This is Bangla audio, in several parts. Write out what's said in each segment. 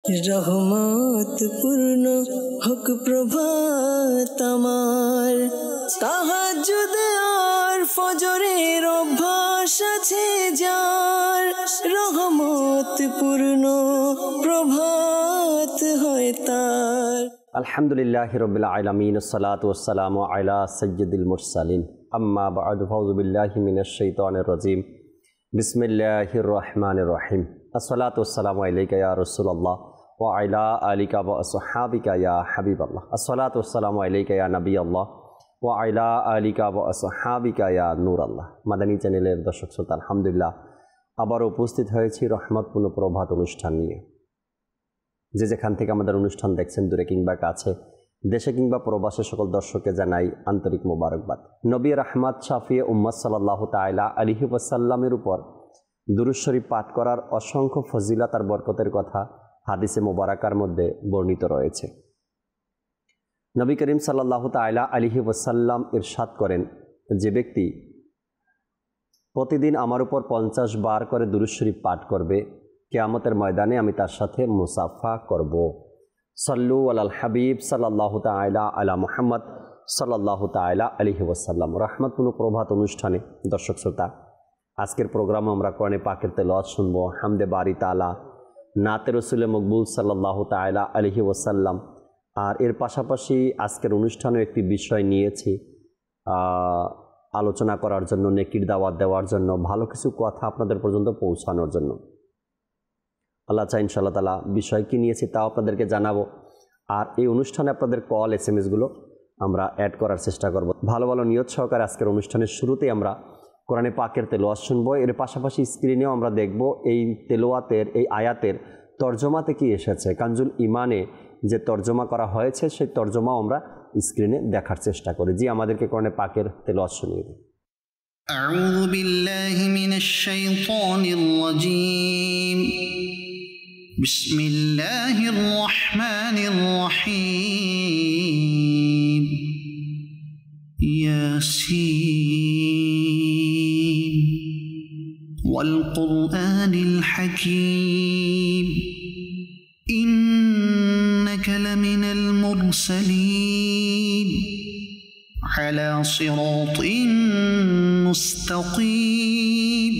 রহমত পূর্ণ হোক প্রভাত আমার, তাহাজ্জুদ আর ফজরের অভ্যাস আছে যার, রহমত পূর্ণ প্রভাত হয় তার। আলহামদুলিল্লাহি রাব্বিল আলামিন, আসসালাতু ওয়াসসালামু আলা সাইয়্যিদিল মুরসালিন, আম্মা বা'দু, ফাউযু বিল্লাহি মিনাশ শাইতানির রাজীম, বিসমিল্লাহির রহমানির রহিম। আসসালাতু ওয়াসসালামু আলাইকা ইয়া রাসূলুল্লাহ ওয়া আলা আলিকা ওয়া আসহাবিকা ইয়া হাবিবাল্লাহ। আসসালাতু ওয়াসসালামু আলাইকা ইয়া নবিয়াল্লাহ ওয়া আলা আলিকা ওয়া আসহাবিকা ইয়া নূরাল্লাহ। মাদানী চ্যানেলের দর্শক শ্রোতা, আলহামদুলিল্লাহ আবার উপস্থিত হয়েছি রহমতপূর্ণ প্রভাত অনুষ্ঠান নিয়ে। যে যেখান থেকে আমাদের অনুষ্ঠান দেখছেন, দূরে কিংবা কাছে, দেশে কিংবা প্রবাসে, সকল দর্শককে জানাই আন্তরিক মোবারকবাদ। নবী রাহমাত শাফিয়ে উম্মাত সাল্লাল্লাহু তাআলা আলাইহি ওয়াসাল্লামের উপর দুরূদ শরীফ পাঠ করার অসংখ্য ফজিলত আর বরকতের কথা হাদিসে মোবারকার মধ্যে বর্ণিত রয়েছে। নবী করিম সাল্লাল্লাহু তাআলা আলাইহি ওয়াসাল্লাম ইরশাদ করেন, যে ব্যক্তি প্রতিদিন আমার উপর 50 বার করে দুরূদ শরীফ পাঠ করবে, কিয়ামতের ময়দানে আমি তার সাথে মুসাফা করব। সাল্লু আলাল হাবিব সাল্লাল্লাহু তাআলা আলা মুহাম্মদ সাল্লাল্লাহু তাআলা আলাইহি ওয়াসাল্লাম। রহমতপূর্ণ প্রভাত অনুষ্ঠানে দর্শক শ্রোতা, আজকের প্রোগ্রামে আমরা কোরআনে পাকের তেলাওয়াত শুনব, হামদে বারি তাআলা, নাতে রসুলে মকবুল সাল্লাল্লাহু তাআলা আলাইহি ওয়াসাল্লাম। আর এর পাশাপাশি আজকের অনুষ্ঠানে একটি বিষয় নিয়েছি আলোচনা করার জন্য, নেকির দাওয়াত দেওয়ার জন্য, ভালো কিছু কথা আপনাদের পর্যন্ত পৌঁছানোর জন্য। আল্লাহ চাই ইনশাআল্লাহ তাআলা বিষয় কি নিয়েছি তাও আপনাদেরকে জানাবো। আর এই অনুষ্ঠানে আপনাদের কল SMS-গুলো আমরা অ্যাড করার চেষ্টা করব। ভালো ভালো নিয়ত সহকারে আজকের অনুষ্ঠানের শুরুতেই আমরা কোরআনে পাকের তেলাওয়াত শুনবো। এর পাশাপাশি স্ক্রিনেও আমরা দেখব এই তেলাওয়াতের, এই আয়াতের তর্জমাতে কি এসেছে। কানজুল ইমানে যে তর্জমা করা হয়েছে সেই তর্জমাও আমরা স্ক্রিনে দেখার চেষ্টা করি। জি, আমাদেরকে কোরআনে পাকের তেলাওয়াত শুনিয়ে দিন। আউযু বিল্লাহি মিনাশ শাইতানির রাজীম। বিসমিল্লাহির রহমানির রহিম। ইয়াসিন ওয়াল কুরআনিল হাকীম। ইন্নাকা লামিনাল মুরসালিন আলা সিরাতিন মুস্তাকিম।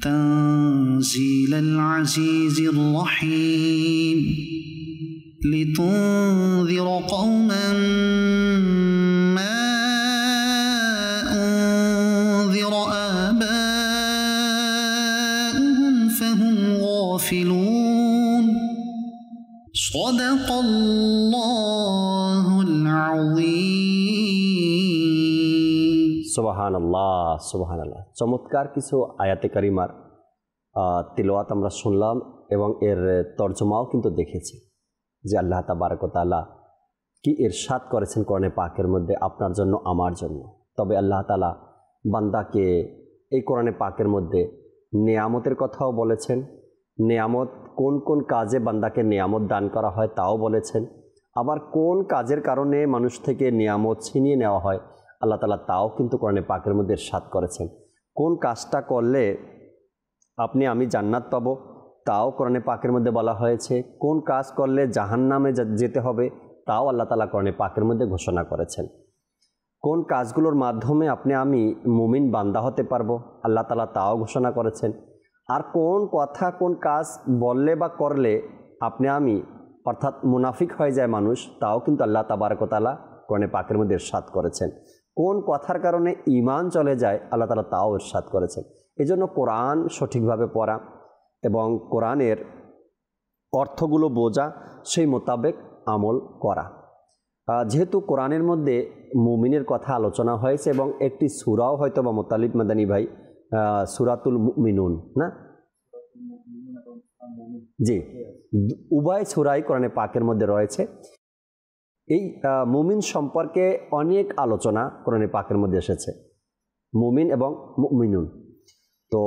তানজিলাল আজিজির রহিম। লিতুনযিরা কওমান মা উনযিরা আবাউহুম ফাহুম গাফিলুন। সাদাকাল্লাহুল আযীম। সুবহানাল্লাহ, সুবহানাল্লাহ। চমৎকার কিছু আয়াতে কারিমার তিলাওয়াত আমরা শুনলাম এবং এর তর্জমাও কিন্তু দেখেছি যে আল্লাহ তাবারক ওয়া তাআলা কি ইরশাদ করেছেন কোরআনে পাকের মধ্যে আপনার জন্য, আমার জন্য। তবে আল্লাহ তাআলা বান্দাকে এই কোরআনে পাকের মধ্যে নেয়ামতের কথাও বলেছেন। নেয়ামত কোন কোন কাজে বান্দাকে নেয়ামত দান করা হয় তাও বলেছেন। আবার কোন কাজের কারণে মানুষ থেকে নেয়ামত ছিনিয়ে নেওয়া হয় আল্লাহ তাআলা তাও কিন্তু কোরআনে পাকের মধ্যে ইরশাদ করেছেন। কোন কাজটা করলে আপনি আমি জান্নাত পাবো তাও কোরআনে পাকের মধ্যে বলা হয়েছে। কোন কাজ করলে জাহান্নামে যেতে হবে তাও আল্লাহ তাআলা কোরআনে পাকের মধ্যে ঘোষণা করেছেন। কোন কাজগুলোর মাধ্যমে আপনি আমি মুমিন বান্দা হতে পারবো আল্লাহ তাআলা তাও ঘোষণা করেছেন। আর কোন কথা, কোন কাজ বললে বা করলে আপনি আমি অর্থাৎ মুনাফিক হয়ে যায় মানুষ, তাও কিন্তু আল্লাহ তাবারক ওয়া তাআলা কোরআনে পাকের মধ্যে ইরশাদ করেছেন। কোন কথার কারণে ঈমান চলে যায় আল্লাহ তাআলা তাও ইরশাদ করেছেন। এজন্য কোরআন সঠিকভাবে পড়া এবং কোরআনের অর্থগুলো বোঝা, সেই মোতাবেক আমল করা। যেহেতু কোরআনের মধ্যে মুমিনের কথা আলোচনা হয়েছে এবং একটি সূরাও হয়তো বা মোতালিব মাদানী ভাই, সূরাতুল মুমিনুন, না? জি, উভয় সূরাই কোরআনে পাকের মধ্যে রয়েছে। এই মুমিন সম্পর্কে অনেক আলোচনা কোরআনে পাকের মধ্যে এসেছে, মুমিন এবং মুমিনুন। তো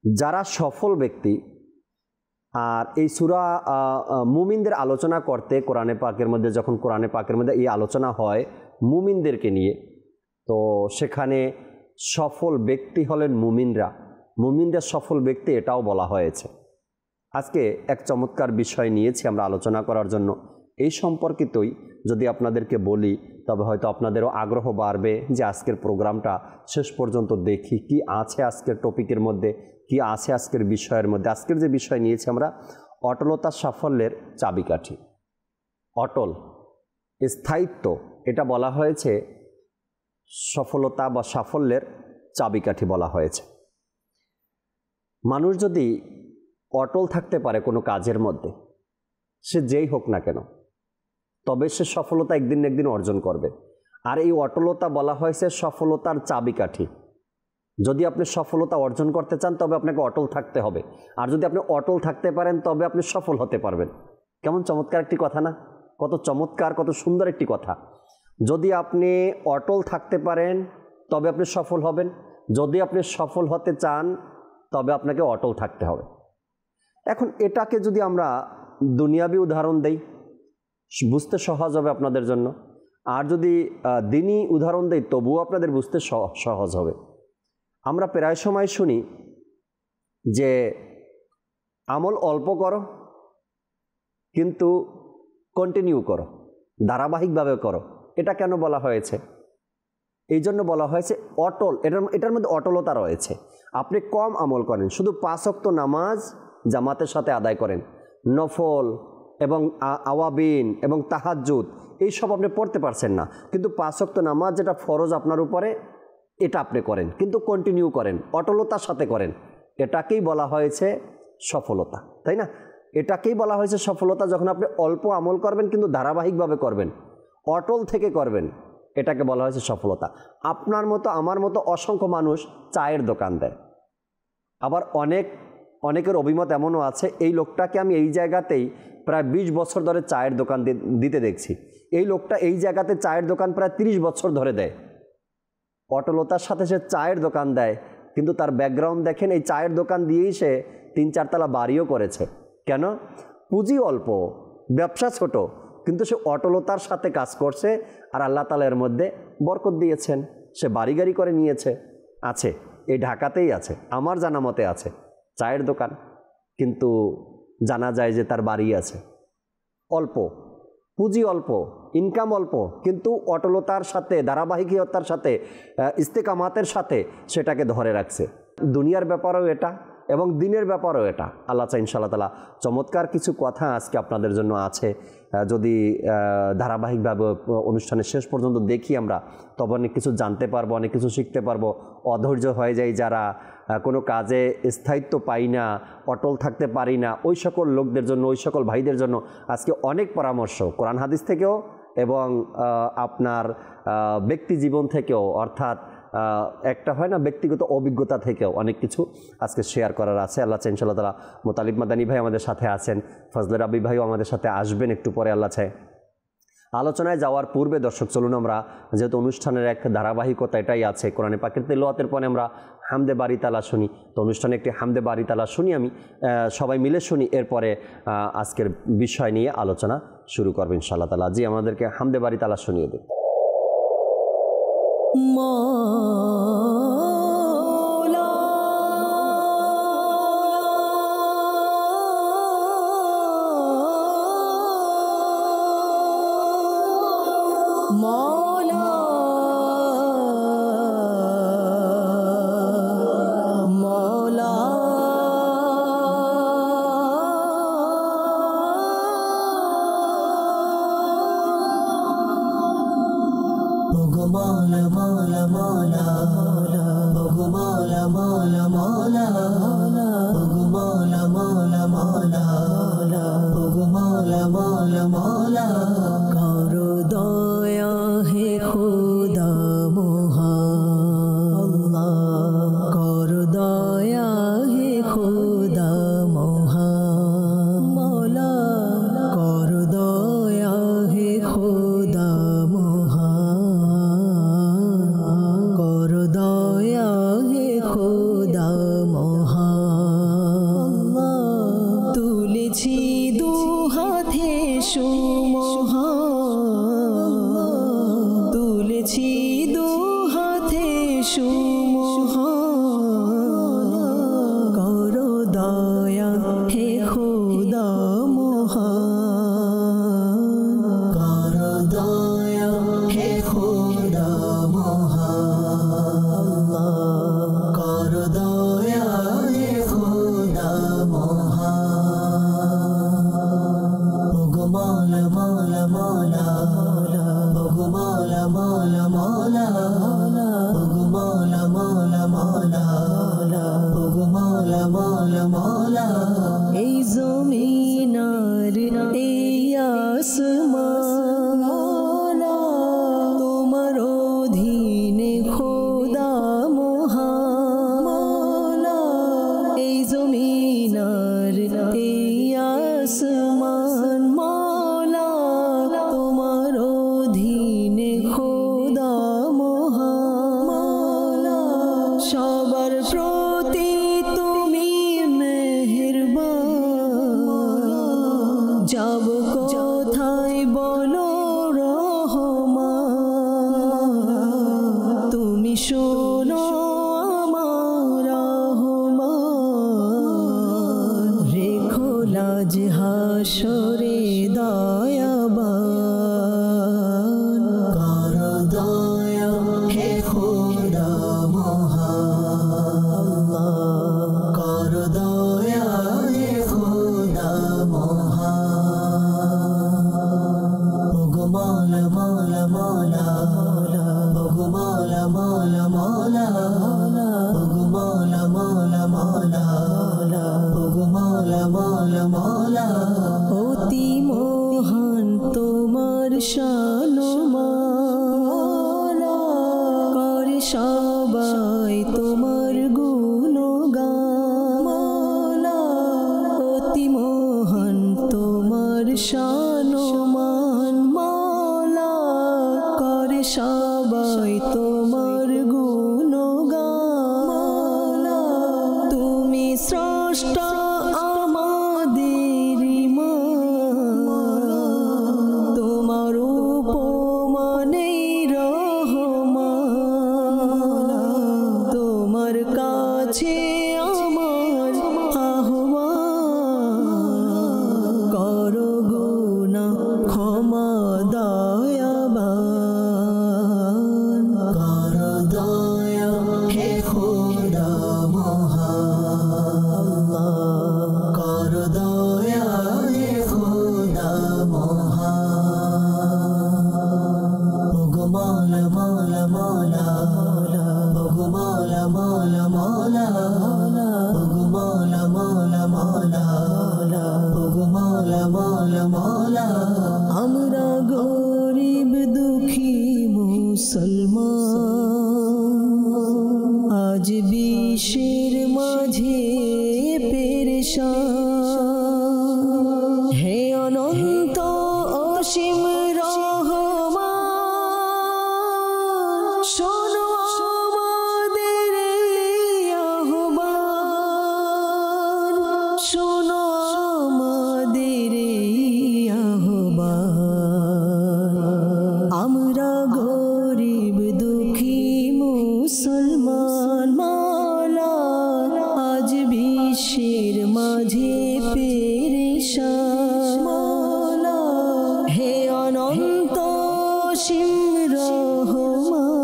যারা সফল ব্যক্তি, আর এই সূরা মুমিনদের আলোচনা করতে কোরআনে পাকের মধ্যে, যখন কোরআনে পাকের মধ্যে এই আলোচনা হয় মুমিনদেরকে নিয়ে, তো সেখানে সফল ব্যক্তি হলেন মুমিনরা। মুমিনদের সফল ব্যক্তি এটাও বলা হয়েছে। আজকে এক চমৎকার বিষয় নিয়েছি আমরা আলোচনা করার জন্য। এই সম্পর্কিতই যদি আপনাদেরকে বলি তবে হয়তো আপনাদেরও আগ্রহ বাড়বে যে আজকের প্রোগ্রামটা শেষ পর্যন্ত দেখি কি আছে আজকের টপিকের মধ্যে, কি আছে আজকের বিষয়ের মধ্যে। আজকের যে বিষয় নিয়েছি আমরা, অটলতা সাফল্যের চাবিকাঠি। অটল স্থায়িত্ব, এটা বলা হয়েছে সফলতা বা সাফল্যের চাবিকাঠি বলা হয়েছে। মানুষ যদি অটল থাকতে পারে কোনো কাজের মধ্যে, সে যেই হোক না কেন, তবে সে সফলতা একদিন না একদিন অর্জন করবে। আর এই অটলতা বলা হয়েছে সফলতার চাবিকাঠি। যদি আপনি সফলতা অর্জন করতে চান তবে আপনাকে অটল থাকতে হবে, আর যদি আপনি অটল থাকতে পারেন তবে আপনি সফল হতে পারবেন। কেমন চমৎকার একটি কথা না? কত চমৎকার, কত সুন্দর একটি কথা। যদি আপনি অটল থাকতে পারেন তবে আপনি সফল হবেন, যদি আপনি সফল হতে চান তবে আপনাকে অটল থাকতে হবে। এখন এটাকে যদি আমরা দুনিয়াবি উদাহরণ দেই, বুঝতে সহজ হবে আপনাদের জন্য, আর যদি দিনী উদাহরণ দেই তবুও আপনাদের বুঝতে সহজ হবে। আমরা প্রায় সময় শুনি যে আমল অল্প করো কিন্তু কন্টিনিউ করো, ধারাবাহিকভাবে করো। এটা কেন বলা হয়েছে? এই জন্য বলা হয়েছে অটল, এটার মধ্যে অটলতা রয়েছে। আপনি কম আমল করেন, শুধু 5 ওয়াক্ত নামাজ জামাতের সাথে আদায় করেন, নফল এবং আওয়াবিন এবং তাহাজ্জুদ এইসব আপনি পড়তে পারছেন না, কিন্তু 5 ওয়াক্ত নামাজ যেটা ফরজ আপনার উপরে এটা আপনি করেন, কিন্তু কন্টিনিউ করেন, অটলতার সাথে করেন। এটাকেই বলা হয়েছে সফলতা, তাই না? এটাকেই বলা হয়েছে সফলতা, যখন আপনি অল্প আমল করবেন কিন্তু ধারাবাহিকভাবে করবেন, অটল থেকে করবেন, এটাকে বলা হয়েছে সফলতা। আপনার মতো আমার মতো অসংখ্য মানুষ চায়ের দোকান দেয়, আবার অনেকের অভিমত এমনও আছে এই লোকটাকে আমি এই জায়গাতেই প্রায় 20 বছর ধরে চায়ের দোকান দিতে দেখছি, এই লোকটা এই জায়গাতে চায়ের দোকান প্রায় 30 বছর ধরে দেয়। অটলতার সাথে সে চায়ের দোকান দেয়, কিন্তু তার ব্যাকগ্রাউন্ড দেখেন, এই চায়ের দোকান দিয়েই সে 3-4 তলা বাড়িও করেছে। কেন? পুঁজি অল্প, ব্যবসা ছোট, কিন্তু সে অটলতার সাথে কাজ করছে, আর আল্লাহ তাআলা এর মধ্যে বরকত দিয়েছেন। সে বাড়ি গাড়ি করে নিয়েছে, আছে, এই ঢাকাতেই আছে, আমার জানা মতে আছে চায়ের দোকান, কিন্তু জানা যায় যে তার বাড়ি আছে। অল্প পুঁজি, অল্প ইনকাম, অল্প, কিন্তু অটলতার সাথে, ধারাবাহিকতার সাথে, ইস্তেকামাতের সাথে সেটাকে ধরে রাখছে। দুনিয়ার ব্যাপারেও এটা এবং দিনের ব্যাপারেও এটা। আল্লাহ চাই ইনশাআল্লাহ তাআলা চমৎকার কিছু কথা আজকে আপনাদের জন্য আছে। যদি ধারাবাহিকভাবে অনুষ্ঠানের শেষ পর্যন্ত দেখি আমরা, তবে অনেক কিছু জানতে পারবো, অনেক কিছু শিখতে পারবো। অধৈর্য হয়ে যায় যারা, কোনো কাজে স্থায়িত্ব পাই না, অটল থাকতে পারি না, ওই সকল লোকদের জন্য, ওই সকল ভাইদের জন্য আজকে অনেক পরামর্শ কোরআন হাদিস থেকেও এবং আপনার ব্যক্তি জীবন থেকেও, অর্থাৎ একটা হয় না ব্যক্তিগত অভিজ্ঞতা থেকেও অনেক কিছু আজকে শেয়ার করার আছে। আল্লাহ চাই ইনশাআল্লাহ তাআলা মোতালিব মাদানী ভাই আমাদের সাথে আছেন, ফজলে রাব্বি ভাইও আমাদের সাথে আসবেন একটু পরে আল্লাহ চাই। আলোচনায় যাওয়ার পূর্বে দর্শক চলুন আমরা, যেহেতু অনুষ্ঠানের এক ধারাবাহিকতা এটাই আছে, কোরআনে পাকের তেলাওয়াতের পরে আমরা হামদে বারি তালা শুনি, তো অনুষ্ঠানে একটি হামদে বারি তালা শুনি, আমি সবাই মিলে শুনি, এরপরে আজকের বিষয় নিয়ে আলোচনা শুরু করবেন ইনশাআল্লাহ তাআলা। জি, আমাদেরকে হামদে বারি তালা শুনিয়ে দিন। মৌলা মৌলা মৌলা Mala mala mala Bogu mala mala mala Bogu mala mala mala Bogu mala mala mala Karo daya he khuda mohan Allah Karo daya he khuda mohan Mola Karo daya he khuda তুলেছি দু হাতে সুমহান তুলেছি দু হাতে সুমহান এই জমিন আর এই আসমান তোমার অধীনে খোদা মহান এই জমিন আর এই আসমান মওলা তোমার অধীনে খোদা মহান সবার প্রতি তুমি মেহেরবান যাব কোথায় বলো রহমান তুমি শোনো আমার রহমান রেখো লাজ হাসরে দয়াবান কর দয়া হে খোদা মহান কর দয়া হে খোদা মহান ওগো মওলা মওলা মওলা ওগো মওলা মওলা মওলা ওগো মওলা মওলা মওলা ওগো মওলা মওলা মওলা অতি মহান তোমার শান মওলা করে সবাই তোমার গুণগান মওলা অতি মহান তোমার শান মান মওলা করে সবাই তোমার গুণগান মওলা তুমি স্রষ্টা আমাদের ইমান তোমার উপমানে রহমান তোমার কাছে আমার আহ্বান করো গুনাহ ক্ষমা দয়াবান করো দয়া হে খোদা মহান করো দয়া হে খোদা মহান ওগো মওলা মওলা মওলা ওগো মওলা মওলা মওলা ওগো মওলা মওলা মওলা ওগো মওলা মওলা মওলা আমরা গরিব দুঃখী মুসলমান আজ বিশ্বের মাঝে পেরেশান হে অনন্ত অসীম রহমান শোনো আমাদের আহ্বান শোনো আমাদের আহ্বান আমরা গরিব দুঃখী মুসলমান মওলা আজ বিশ্বের মাঝে পেরেশান মওলা হে অনন্ত অসীম রহমান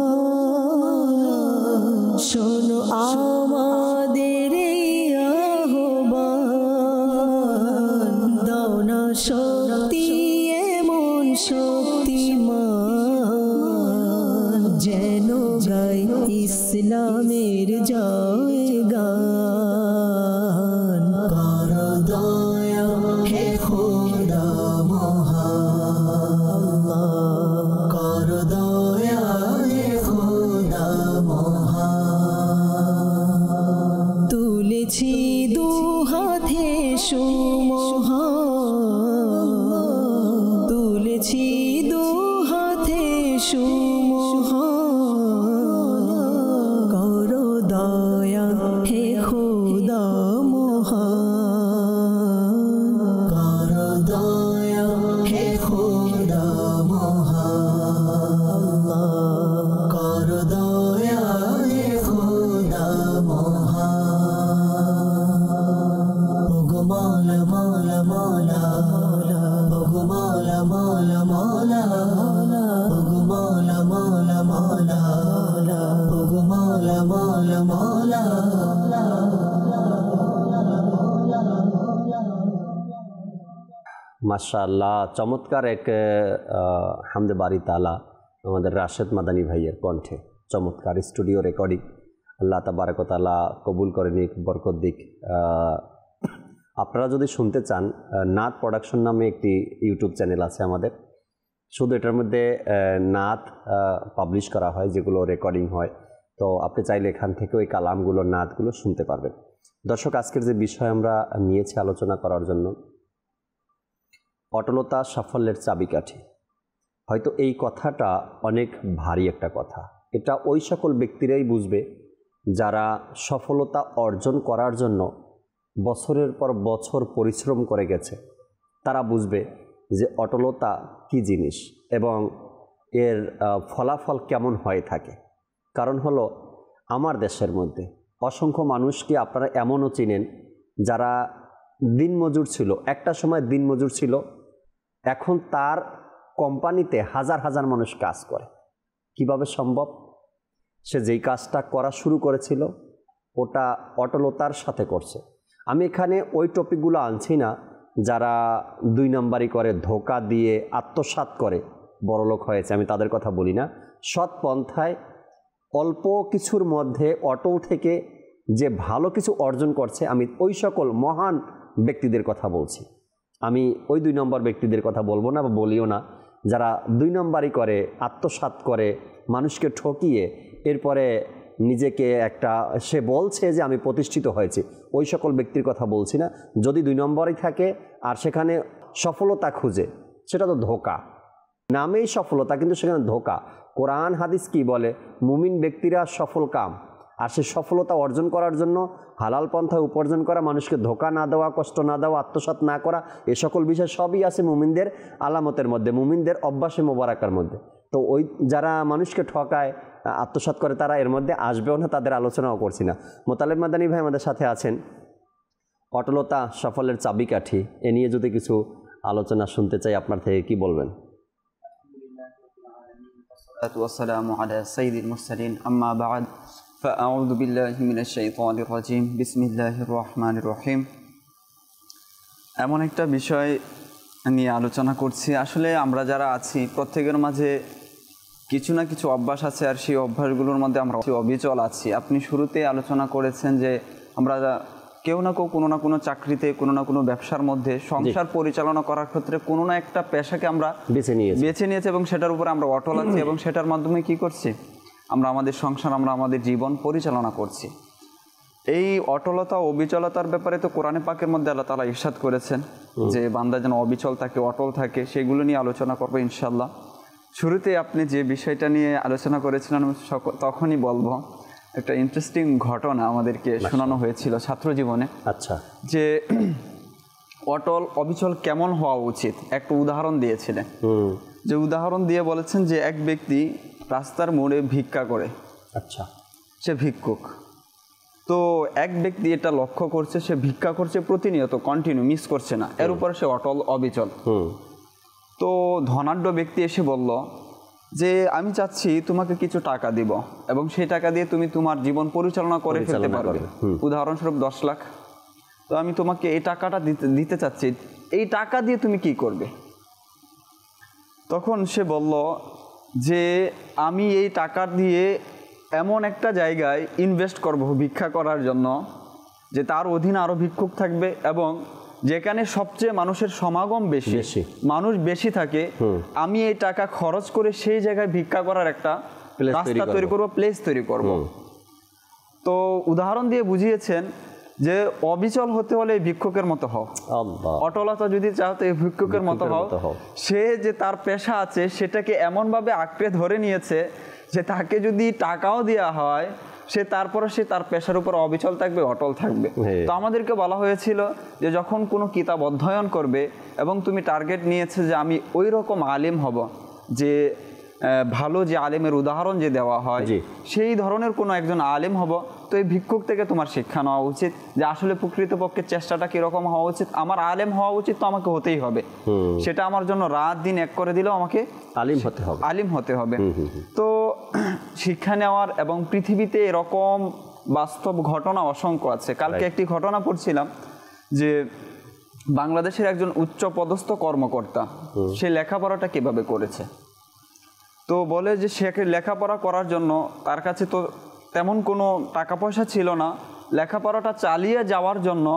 শোনো আমাদের আহ্বান দাও না শক্তি এমন শক্তিমান যেন গাই ইসলামের জয়গান কর দয়া হে খোদা মহান কর দয়া হে খোদা মহান তুলেছি দু হাতে সুমহান তুলেছি দু হাতে সুমহান করো দয়া হে খোদা মহান করো দয়া হে খোদা মহান করো দয়া হে খোদা মহান ওগো মওলা মওলা মওলা ওগো মওলা মওলা মওলা ওগো মওলা মওলা মওলা ওগো মওলা মওলা মওলা মাশাআল্লাহ চমৎকার এক হামদে বারি তালা আমাদের রাশেদ মাদানী ভাইয়ের কণ্ঠে চমৎকার স্টুডিও রেকর্ডিং। আল্লাহ তাবারক ওয়া তাআলা কবুল করে নিক, বরকত দিক। আপনারা যদি শুনতে চান, নাত প্রোডাকশন নামে একটি ইউটিউব চ্যানেল আছে আমাদের। শুধু এটার মধ্যে নাত পাবলিশ করা হয়, যেগুলো রেকর্ডিং হয়। তো আপনি চাইলে এখান থেকে ওই কালামগুলো, নাতগুলো শুনতে পারবেন। দর্শক, আজকের যে বিষয় আমরা নিয়েছি আলোচনা করার জন্য, অটলতা সাফল্যের চাবিকাঠি। হয়তো এই কথাটা অনেক ভারী একটা কথা। এটা ওই সকল ব্যক্তিরাই বুঝবে যারা সফলতা অর্জন করার জন্য বছরের পর বছর পরিশ্রম করে গেছে। তারা বুঝবে যে অটলতা কী জিনিস এবং এর ফলাফল কেমন হয়ে থাকে। কারণ হলো, আমার দেশের মধ্যে অসংখ্য মানুষকে আপনারা এমনও চিনেন যারা দিনমজুর ছিল, একটা সময় দিনমজুর ছিল, এখন তার কোম্পানিতে হাজার হাজার মানুষ কাজ করে। কিভাবে সম্ভব? সে যেই কাজটা করা শুরু করেছিল ওটা অটলতার সাথে করছে। আমি এখানে ওই টপিকগুলো আনছি না যারা 2 নম্বরই করে, ধোঁকা দিয়ে আত্মসাৎ করে বড়লোক হয়েছে, আমি তাদের কথা বলি না। সৎ পন্থায় অল্প কিছুর মধ্যে অটল থেকে যে ভালো কিছু অর্জন করছে, আমি ওই সকল মহান ব্যক্তিদের কথা বলছি। আমি ওই 2 নম্বর ব্যক্তিদের কথা বলবো না বা বলিও না, যারা 2 নম্বরই করে, আত্মসাৎ করে, মানুষকে ঠকিয়ে এরপরে নিজেকে একটা, সে বলছে যে আমি প্রতিষ্ঠিত হয়েছি, ওই সকল ব্যক্তির কথা বলছি না। যদি 2 নম্বরই থাকে আর সেখানে সফলতা খুঁজে, সেটা তো ধোঁকা। নামেই সফলতা, কিন্তু সেখানে ধোঁকা। কোরআন হাদিস কি বলে? মুমিন ব্যক্তিরা সফল কাম। আর সে সফলতা অর্জন করার জন্য হালাল পন্থায় উপার্জন করা, মানুষকে ধোঁকা না দেওয়া, কষ্ট না দেওয়া, আত্মসাৎ না করা, এ সকল বিষয় সবই আছে মুমিনদের আলামতের মধ্যে, মুমিনদের অভ্যাসে মোবারকার মধ্যে। তো ওই যারা মানুষকে ঠকায়, আত্মসাৎ করে, তারা এর মধ্যে আসবেও না, তাদের আলোচনাও করছি না। মোতালেব মাদানী ভাই আমাদের সাথে আছেন। অটলতা সাফল্যের চাবিকাঠি, এ নিয়ে যদি কিছু আলোচনা শুনতে চাই আপনার থেকে, কি বলবেন? والسلام على سيد المرسلين أما بعد فأعوذ بالله من الشيطان الرجيم بسم الله الرحمن الرحيم। এমন একটা বিষয় নিয়ে আলোচনা করছি। আসলে আমরা যারা আছি প্রত্যেকের মাঝে কিছু না কিছু অভ্যাস আছে, আর সেই অভ্যাসগুলোর মধ্যে আমরা অবিচল আছি। আপনি শুরুতে আলোচনা করেছেন যে আমরা কেউ না কেউ কোনো না কোনো চাকরিতে, কোনো না কোনো ব্যবসার মধ্যে সংসার পরিচালনা করার ক্ষেত্রে কোনো না একটা পেশাকে আমরা বেছে নিয়েছি এবং সেটার উপরে আমরা অটল আছি এবং সেটার মাধ্যমে কি করছি? আমরা আমাদের সংসার, আমরা আমাদের জীবন পরিচালনা করছি। এই অটলতা ও অবিচলতার ব্যাপারে তো কোরআনে পাকের মধ্যে আল্লাহ তাআলা ইরশাদ করেছেন যে বান্দা যেন অবিচল থাকে, অটল থাকে। সেগুলো নিয়ে আলোচনা করবো ইনশাআল্লাহ। শুরুতে আপনি যে বিষয়টা নিয়ে আলোচনা করেছিলেন, তখনই বলবো একটা ইন্টারেস্টিং ঘটনা আমাদেরকে শোনানো হয়েছিল ছাত্র জীবনে। আচ্ছা, যে অটল অবিচল কেমন হওয়া উচিত একটা উদাহরণ দিয়েছিলেন। যে উদাহরণ দিয়ে বলেছেন যে এক ব্যক্তি রাস্তার মোড়ে ভিক্ষা করে। আচ্ছা, সে ভিক্ষুক। তো এক ব্যক্তি এটা লক্ষ্য করছে, সে ভিক্ষা করছে প্রতিনিয়ত, কন্টিনিউ, মিস করছে না, এর উপর সে অটল অবিচল। তো ধনাঢ্য ব্যক্তি এসে বলল যে আমি চাচ্ছি তোমাকে কিছু টাকা দিব এবং সেই টাকা দিয়ে তুমি তোমার জীবন পরিচালনা করে ফেলতে পারবে। উদাহরণস্বরূপ 10 লাখ। তো আমি তোমাকে এই টাকাটা দিতে চাচ্ছি, এই টাকা দিয়ে তুমি কি করবে? তখন সে বলল যে আমি এই টাকা দিয়ে এমন একটা জায়গায় ইনভেস্ট করব ভিক্ষা করার জন্য যে তার অধীনে আরও ভিক্ষুক থাকবে এবং যেখানে সবচেয়ে মানুষের সমাগম বেশি, মানুষ বেশি থাকে, আমি এই টাকা খরচ করে সেই জায়গায় ভিক্ষা করার একটা রাস্তা তৈরি করব, প্লেস তৈরি করব। তো উদাহরণ দিয়ে বুঝিয়েছেন যে অবিচল হতে হলে এই ভিক্ষুকের মতো হও, অটলতা যদি চাও তো এই ভিক্ষুকের মতো হও। সে যে তার পেশা আছে সেটাকে এমনভাবে আঁকড়ে ধরে নিয়েছে যে তাকে যদি টাকাও দেওয়া হয় সে তারপরে সে তার পেশার উপর অবিচল থাকবে, অটল থাকবে। তো আমাদেরকে বলা হয়েছিল যে যখন কোনো কিতাব অধ্যয়ন করবে এবং তুমি টার্গেট নিয়েছে যে আমি ওই রকম আলিম হব, যে ভালো যে আলিমের উদাহরণ যে দেওয়া হয় সেই ধরনের কোনো একজন আলিম হব, তো এই ভিক্ষুক থেকে তোমার শিক্ষা নেওয়া উচিত যে আসলে প্রকৃতপক্ষে চেষ্টাটা কীরকম হওয়া উচিত। আমার আলেম হওয়া উচিত, তো আমাকে হতেই হবে। সেটা আমার জন্য রাত দিন এক করে দিলেও আমাকে আলিম হতে হবে। তো শিক্ষা নেওয়ার এবং পৃথিবীতে এরকম বাস্তব ঘটনা অসংখ্য আছে। কালকে একটি ঘটনা পড়ছিলাম যে বাংলাদেশের একজন উচ্চ পদস্থ কর্মকর্তা সে লেখাপড়াটা কিভাবে করেছে। তো বলে যে সে লেখাপড়া করার জন্য তার কাছে তো তেমন কোনো টাকা পয়সা ছিল না, লেখাপড়াটা চালিয়ে যাওয়ার জন্য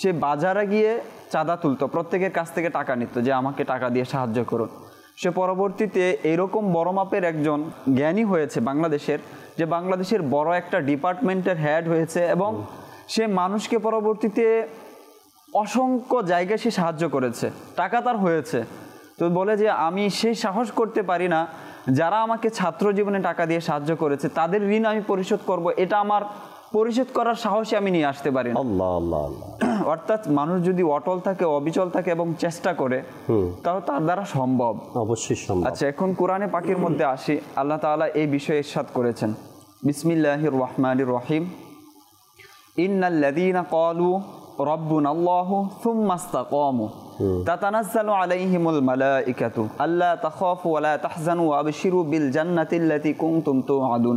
সে বাজারে গিয়ে চাঁদা তুলতো, প্রত্যেকের কাছ থেকে টাকা নিত যে আমাকে টাকা দিয়ে সাহায্য করুন। সে পরবর্তীতে এইরকম বড় মাপের একজন জ্ঞানী হয়েছে বাংলাদেশের, যে বাংলাদেশের বড় একটা ডিপার্টমেন্টের হেড হয়েছে, এবং সে মানুষকে পরবর্তীতে অসংখ্য জায়গায় সে সাহায্য করেছে, টাকা তার হয়েছে। তো বলে যে আমি সেই সাহস করতে পারি না, যারা আমাকে ছাত্র জীবনে টাকা দিয়ে সাহায্য করেছে তাদের ঋণ আমি পরিশোধ করব, এটা আমার পরিশোধ করার সাহসই আমি নিয়ে আসতে পারি না। আল্লাহ আল্লাহ আল্লাহ। অর্থাৎ মানুষ যদি অটল থাকে, অবিচল থাকে এবং চেষ্টা করে, তাহলে তার দ্বারা সম্ভব, অবশ্যই সম্ভব। আচ্ছা, এখন কোরআনে পাকের মধ্যে আসি। আল্লাহ তাআলা এই বিষয়ে ইরশাদ করেছেন, বিসমিল্লাহির রহমানির রহিম, ইন্নাল্লাযীনা ক্বালু রাব্বুনাল্লাহু সুম্মা ইসতাকামু তাতানাজ্জালু আলাইহিমুল মালাইকাতু আল্লা তাখাফু ওয়া লা তাহজানু ওয়া আবশিরু বিল জান্নাতিল্লাতী কুনতুম তুআদুন।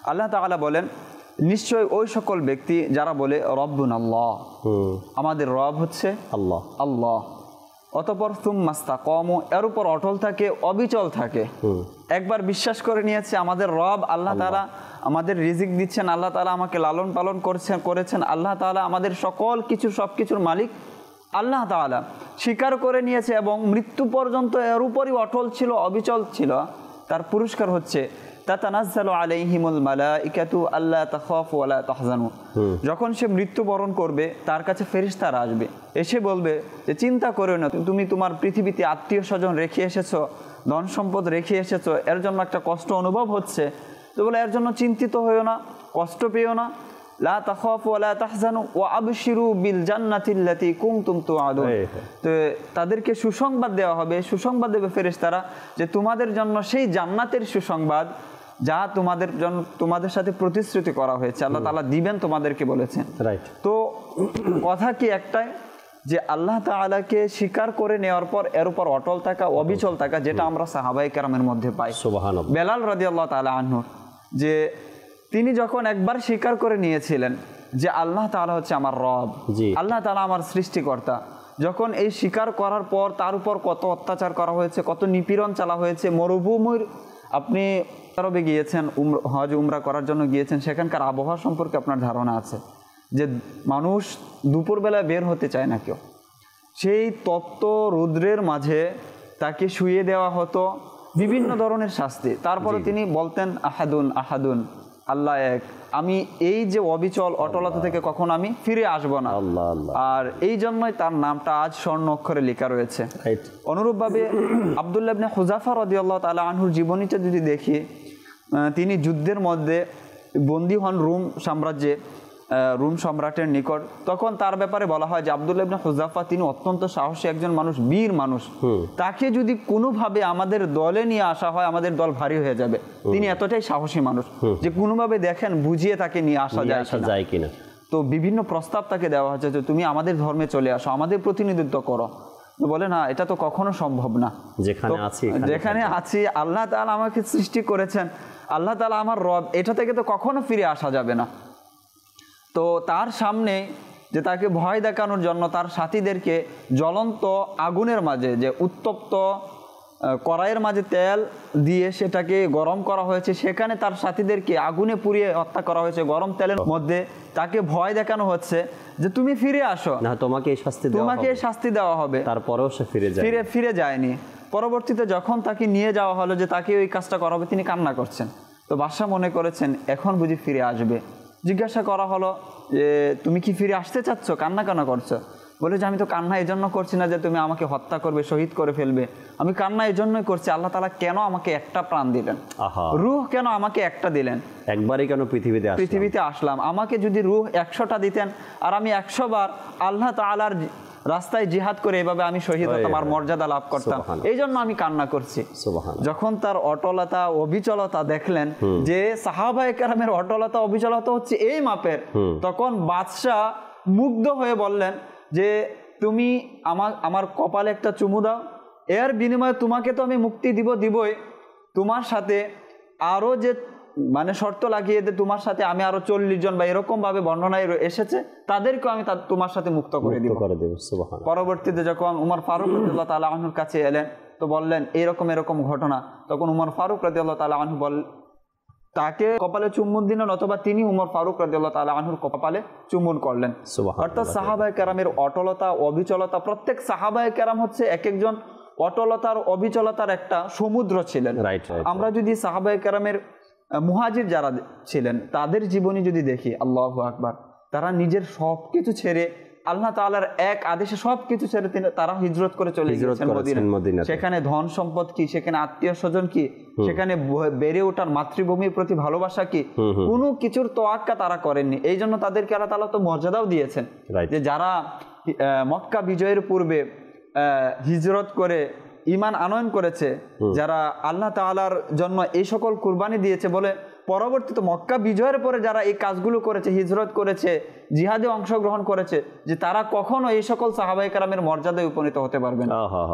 আল্লাহ তাআলা বলেন, নিশ্চয় ওই সকল ব্যক্তি যারা বলে রব্বুনাল্লাহ, আমাদের রব হচ্ছে আল্লাহ আল্লাহ, অতঃপর সুম্মা ইসতাকামু, এর উপর অটল থাকে, অবিচল থাকে, একবার বিশ্বাস করে নিয়েছে আমাদের রব আল্লাহ তাআলা আমাদের রিজিক দিচ্ছেন, আল্লাহ তাআলা আমাকে লালন পালন করেছেন, আল্লাহ তাআলা আমাদের সকল কিছু সব কিছুর মালিক আল্লাহ তাআলা, স্বীকার করে নিয়েছে এবং মৃত্যু পর্যন্ত এর উপরই অটল ছিল, অবিচল ছিল। তার পুরস্কার হচ্ছে তাতানাজ্জালু আলাইহিমুল মালাইকাতু আল্লা তাখাফু ওয়া লা তাহজানু। যখন সে মৃত্যুবরণ করবে তার কাছে ফেরেশতারা আসবে, এসে বলবে যে চিন্তা করো না, তুমি তোমার পৃথিবীতে আত্মীয় স্বজন রেখে এসেছো, ধন সম্পদ রেখে এসেছো, এর জন্য একটা কষ্ট অনুভব হচ্ছে, তো বলে এর জন্য চিন্তিত হইও না, কষ্ট পেও না, লা তাখাফু ওয়া লা তাহজানু ওয়া আবশিরু বিল জান্নাতিল্লাতী কুনতুম তুআদুন। তো তাদেরকে সুসংবাদ দেওয়া হবে, সুসংবাদ দেবে ফেরেশতারা যে তোমাদের জন্য সেই জান্নাতের সুসংবাদ যা তোমাদের সাথে প্রতিশ্রুতি করা হয়েছে, আল্লাহ তাআলা দিবেন তোমাদেরকে বলেছেন। রাইট। তো কথা কি একটাই, যে আল্লাহ তাআলাকে স্বীকার করে নেওয়ার পর এর উপর অটল থাকা, অবিচল থাকা, যেটা আমরা সাহাবায়ে কেরামের মধ্যে পাই। সুবহানাল্লাহ। বেলাল রাদিয়াল্লাহু তাআলা আনহু, যে তিনি যখন একবার স্বীকার করে নিয়েছিলেন যে আল্লাহ তাআলা হচ্ছে আমার রব, আল্লাহ তাআলা আমার সৃষ্টিকর্তা, যখন এই স্বীকার করার পর তার উপর কত অত্যাচার করা হয়েছে, কত নিপীড়ন চালা হয়েছে, মরুভূমির, আপনি আরবে গিয়েছেন, হজ উমরা করার জন্য গিয়েছেন, সেখানকার আবহাওয়া সম্পর্কে আপনার ধারণা আছে যে মানুষ দুপুরবেলা বের হতে চায় না কেউ, সেই তপ্ত রৌদ্রের মাঝে তাকে শুইয়ে দেওয়া হতো, বিভিন্ন ধরনের শাস্তি। তারপরে তিনি বলতেন আহাদুন আহাদুন, আল্লাহ এক, আমি এই যে অবিচল অটলতা থেকে কখন আমি ফিরে আসবো না। আর এই জন্যই তার নামটা আজ স্বর্ণ অক্ষরে লেখা রয়েছে। অনুরূপভাবে আব্দুল্লাহ ইবনে হুযাফা রাদিয়াল্লাহু তাআলা আনহুর জীবনীটা যদি দেখি, তিনি যুদ্ধের মধ্যে বন্দী হন রোম সাম্রাজ্যে, রোম সম্রাটের নিকট। তখন তার ব্যাপারে বলা হয় যে আব্দুল্লাহ ইবনে হুযাফা তিনি অত্যন্ত সাহসী একজন মানুষ, বীর মানুষ, তাকে যদি কোনোভাবে আমাদের দলে নিয়ে আসা হয় আমাদের দল ভারী হয়ে যাবে। তিনি এতটাই সাহসী মানুষ যে কোনোভাবে দেখেন বুঝিয়ে তাকে নিয়ে আসা যায় কিনা। তো বিভিন্ন প্রস্তাব তাকে দেওয়া হচ্ছে যে তুমি আমাদের ধর্মে চলে আসো, আমাদের প্রতিনিধিত্ব করো। বলে না, এটা তো কখনো সম্ভব না, যেখানে আছি আল্লাহ তাআলা আমাকে সৃষ্টি করেছেন, আল্লাহ তাআলা আমার রব, এটা থেকে তো কখনো ফিরে আসা যাবে না। তো তার সামনে যে তাকে ভয় দেখানোর জন্য তার সাথীদেরকে জ্বলন্ত আগুনের মাঝে, যে উত্তপ্ত কড়াইয়ের মাঝে তেল দিয়ে সেটাকে গরম করা হয়েছে, সেখানে তার সাথীদেরকে আগুনে পুড়িয়ে হত্যা করা হয়েছে গরম তেলের মধ্যে। তাকে ভয় দেখানো হচ্ছে যে তুমি ফিরে আসো না, তোমাকে শাস্তি দেওয়া হবে। তারপরেও সে ফিরে যায়নি। পরবর্তীতে যখন তাকে নিয়ে যাওয়া হলো যে তাকে ওই কাজটা করা হবে, তিনি কান্না করছেন। তো বাদশা মনে করেছেন এখন বুঝি ফিরে আসবে। জিজ্ঞাসা করা হলো যে তুমি কি ফিরে আসতে চাচ্ছ, কান্না কেন করছো? বলে যে আমি তো কান্না এই জন্য করছি না যে তুমি আমাকে হত্যা করবে, শহীদ করে ফেলবে, আমি কান্না এই জন্যই করছি আল্লাহ তাআলা কেন আমাকে একটা প্রাণ দিলেন, রূহ কেন আমাকে একটা দিলেন, একবারই কেন পৃথিবীতে আসলাম। আমাকে যদি রূহ 100টা দিতেন আর আমি 100 বার আল্লাহ তাআলার রাস্তায় জিহাদ করে এভাবে আমি শহীদ হতাম আর মর্যাদা লাভ করতাম, এই জন্য আমি কান্না করছি। যখন তার অটলতা অবিচলতা দেখলেন যে সাহাবায়ে কেরামের অটলতা অবিচলতা হচ্ছে এই মাপের, তখন বাদশাহ মুগ্ধ হয়ে বললেন যে তুমি আমার কপালে একটা চুমু দাও, এর বিনিময়ে তোমাকে তো আমি মুক্তি দিবই, তোমার সাথে আরো যে মানে শর্ত লাগিয়ে দে, তোমার সাথে আমি আরো 40 জন বা এরকম ভাবে বর্ণনায় এসেছে তাদেরকে আমি তোমার সাথে মুক্ত করে দিব। পরবর্তীতে যখন উমর ফারুক রাদিয়াল্লাহু তাআলা আনহুর কাছে এলেন তো বললেন এরকম ঘটনা, তখন উমর ফারুক রাদিয়াল্লাহু তাআলা আনহু তাকে কপালে চুম্বন দিলেন অথবা তিনি উমর ফারুক রাদিয়াল্লাহু তাআলা আনহুর কপালে চুম্বন করলেন। অর্থাৎ সাহাবায়ে কেরামের অটলতা অবিচলতা, প্রত্যেক সাহাবায়ে কেরাম হচ্ছে এক একজন অটলতার অবিচলতার একটা সমুদ্র ছিলেন। আমরা যদি সাহাবায়ে কেরামের মুহাজির যারা ছিলেন তাদের জীবনী যদি দেখি, আল্লাহু আকবার, তারা নিজের সবকিছু ছেড়ে আল্লাহ তাআলার এক আদেশে সবকিছু ছেড়ে তারা হিজরত করে চলে গিয়েছেন মদিনা। সেখানে ধন সম্পদ কি, সেখানে আত্মীয় স্বজন কি, সেখানে বেড়ে ওঠার মাতৃভূমির প্রতি ভালোবাসা কি, কোনো কিছুর তোয়াক্কা তারা করেননি। এই জন্য তাদেরকে আল্লাহ তাআলা তো মর্যাদাও দিয়েছেন যে যারা মক্কা বিজয়ের পূর্বে হিজরত করে ঈমান আনয়ন করেছে, যারা আল্লাহ তাআলার জন্য এই সকল কুরবানি দিয়েছে, বলে পরবর্তীতে মক্কা বিজয়ের পরে যারা এই কাজগুলো করেছে, হিজরত করেছে, জিহাদে অংশগ্রহণ করেছে, যে তারা কখনো এই সকল সাহাবায়ে কেরামের মর্যাদায় উপনীত হতে পারবেন।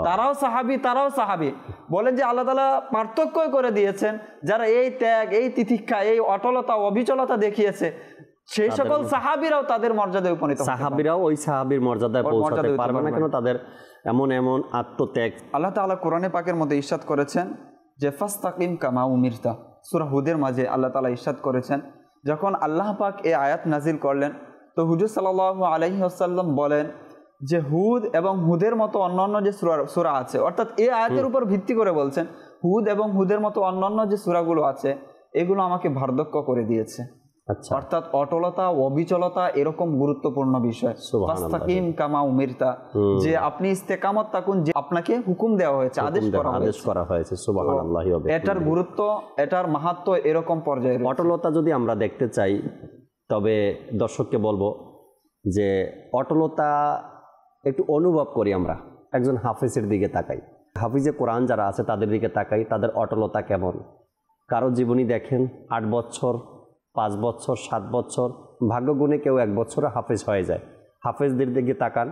তারাও সাহাবী বলেন যে আল্লাহ তাআলা পার্থক্য করে দিয়েছেন, যারা এই ত্যাগ, এই তিতিক্ষা, এই অটলতা অবিচলতা দেখিয়েছে, সেই সকল সাহাবীরাও তাদের মর্যাদায় উপনীত, সাহাবীরাও ওই সাহাবীর মর্যাদায় পৌঁছাতে পারবে না, কেন তাদের এমন এমন আত্মত্যাগ। আল্লাহ তাআলা কোরআনে পাকের মধ্যে ইরশাদ করেছেন যে ফাস্তাকিম কামা উমিরতা, সূরা হুদের মাঝে আল্লাহ তাআলা ইরশাদ করেছেন, যখন আল্লাহ পাক এই আয়াত নাজিল করলেন তো হুজুর সাল্লাল্লাহু আলাইহি ওয়াসাল্লাম বলেন যে হুদ এবং হুদের মতো অন্যান্য যে সূরা আছে, অর্থাৎ এই আয়াতের উপর ভিত্তি করে বলছেন হুদ এবং হুদের মতো অন্যান্য যে সূরাগুলো আছে এগুলো আমাকে বার্ধক্য করে দিয়েছে। অর্থাৎ অটলতা অবিচলতা এরকম গুরুত্বপূর্ণ বিষয়। ফাস্তাকিম কামা উমিরতা, যে আপনি ইস্তেকামত থাকুন, যে আপনাকে হুকুম দেওয়া হয়েছে, আদেশ করা হয়েছে। সুবহানাল্লাহ। এটার গুরুত্ব, এটার মাহাত্ম্য এরকম পর্যায়ে। অটলতা যদি আমরা দেখতে চাই তবে দর্শককে বলবো যে অটলতা একটু অনুভব করি আমরা একজন হাফিজের দিকে তাকাই, হাফিজে কোরআন যারা আছে তাদের দিকে তাকাই, তাদের অটলতা কেমন। কারো জীবনী দেখেন 8 বছর, 5 বছর, 7 বছর, ভাগ্যগুণে কেউ 1 বছরে হাফেজ হয়ে যায়। হাফেজদের দিকে তাকান,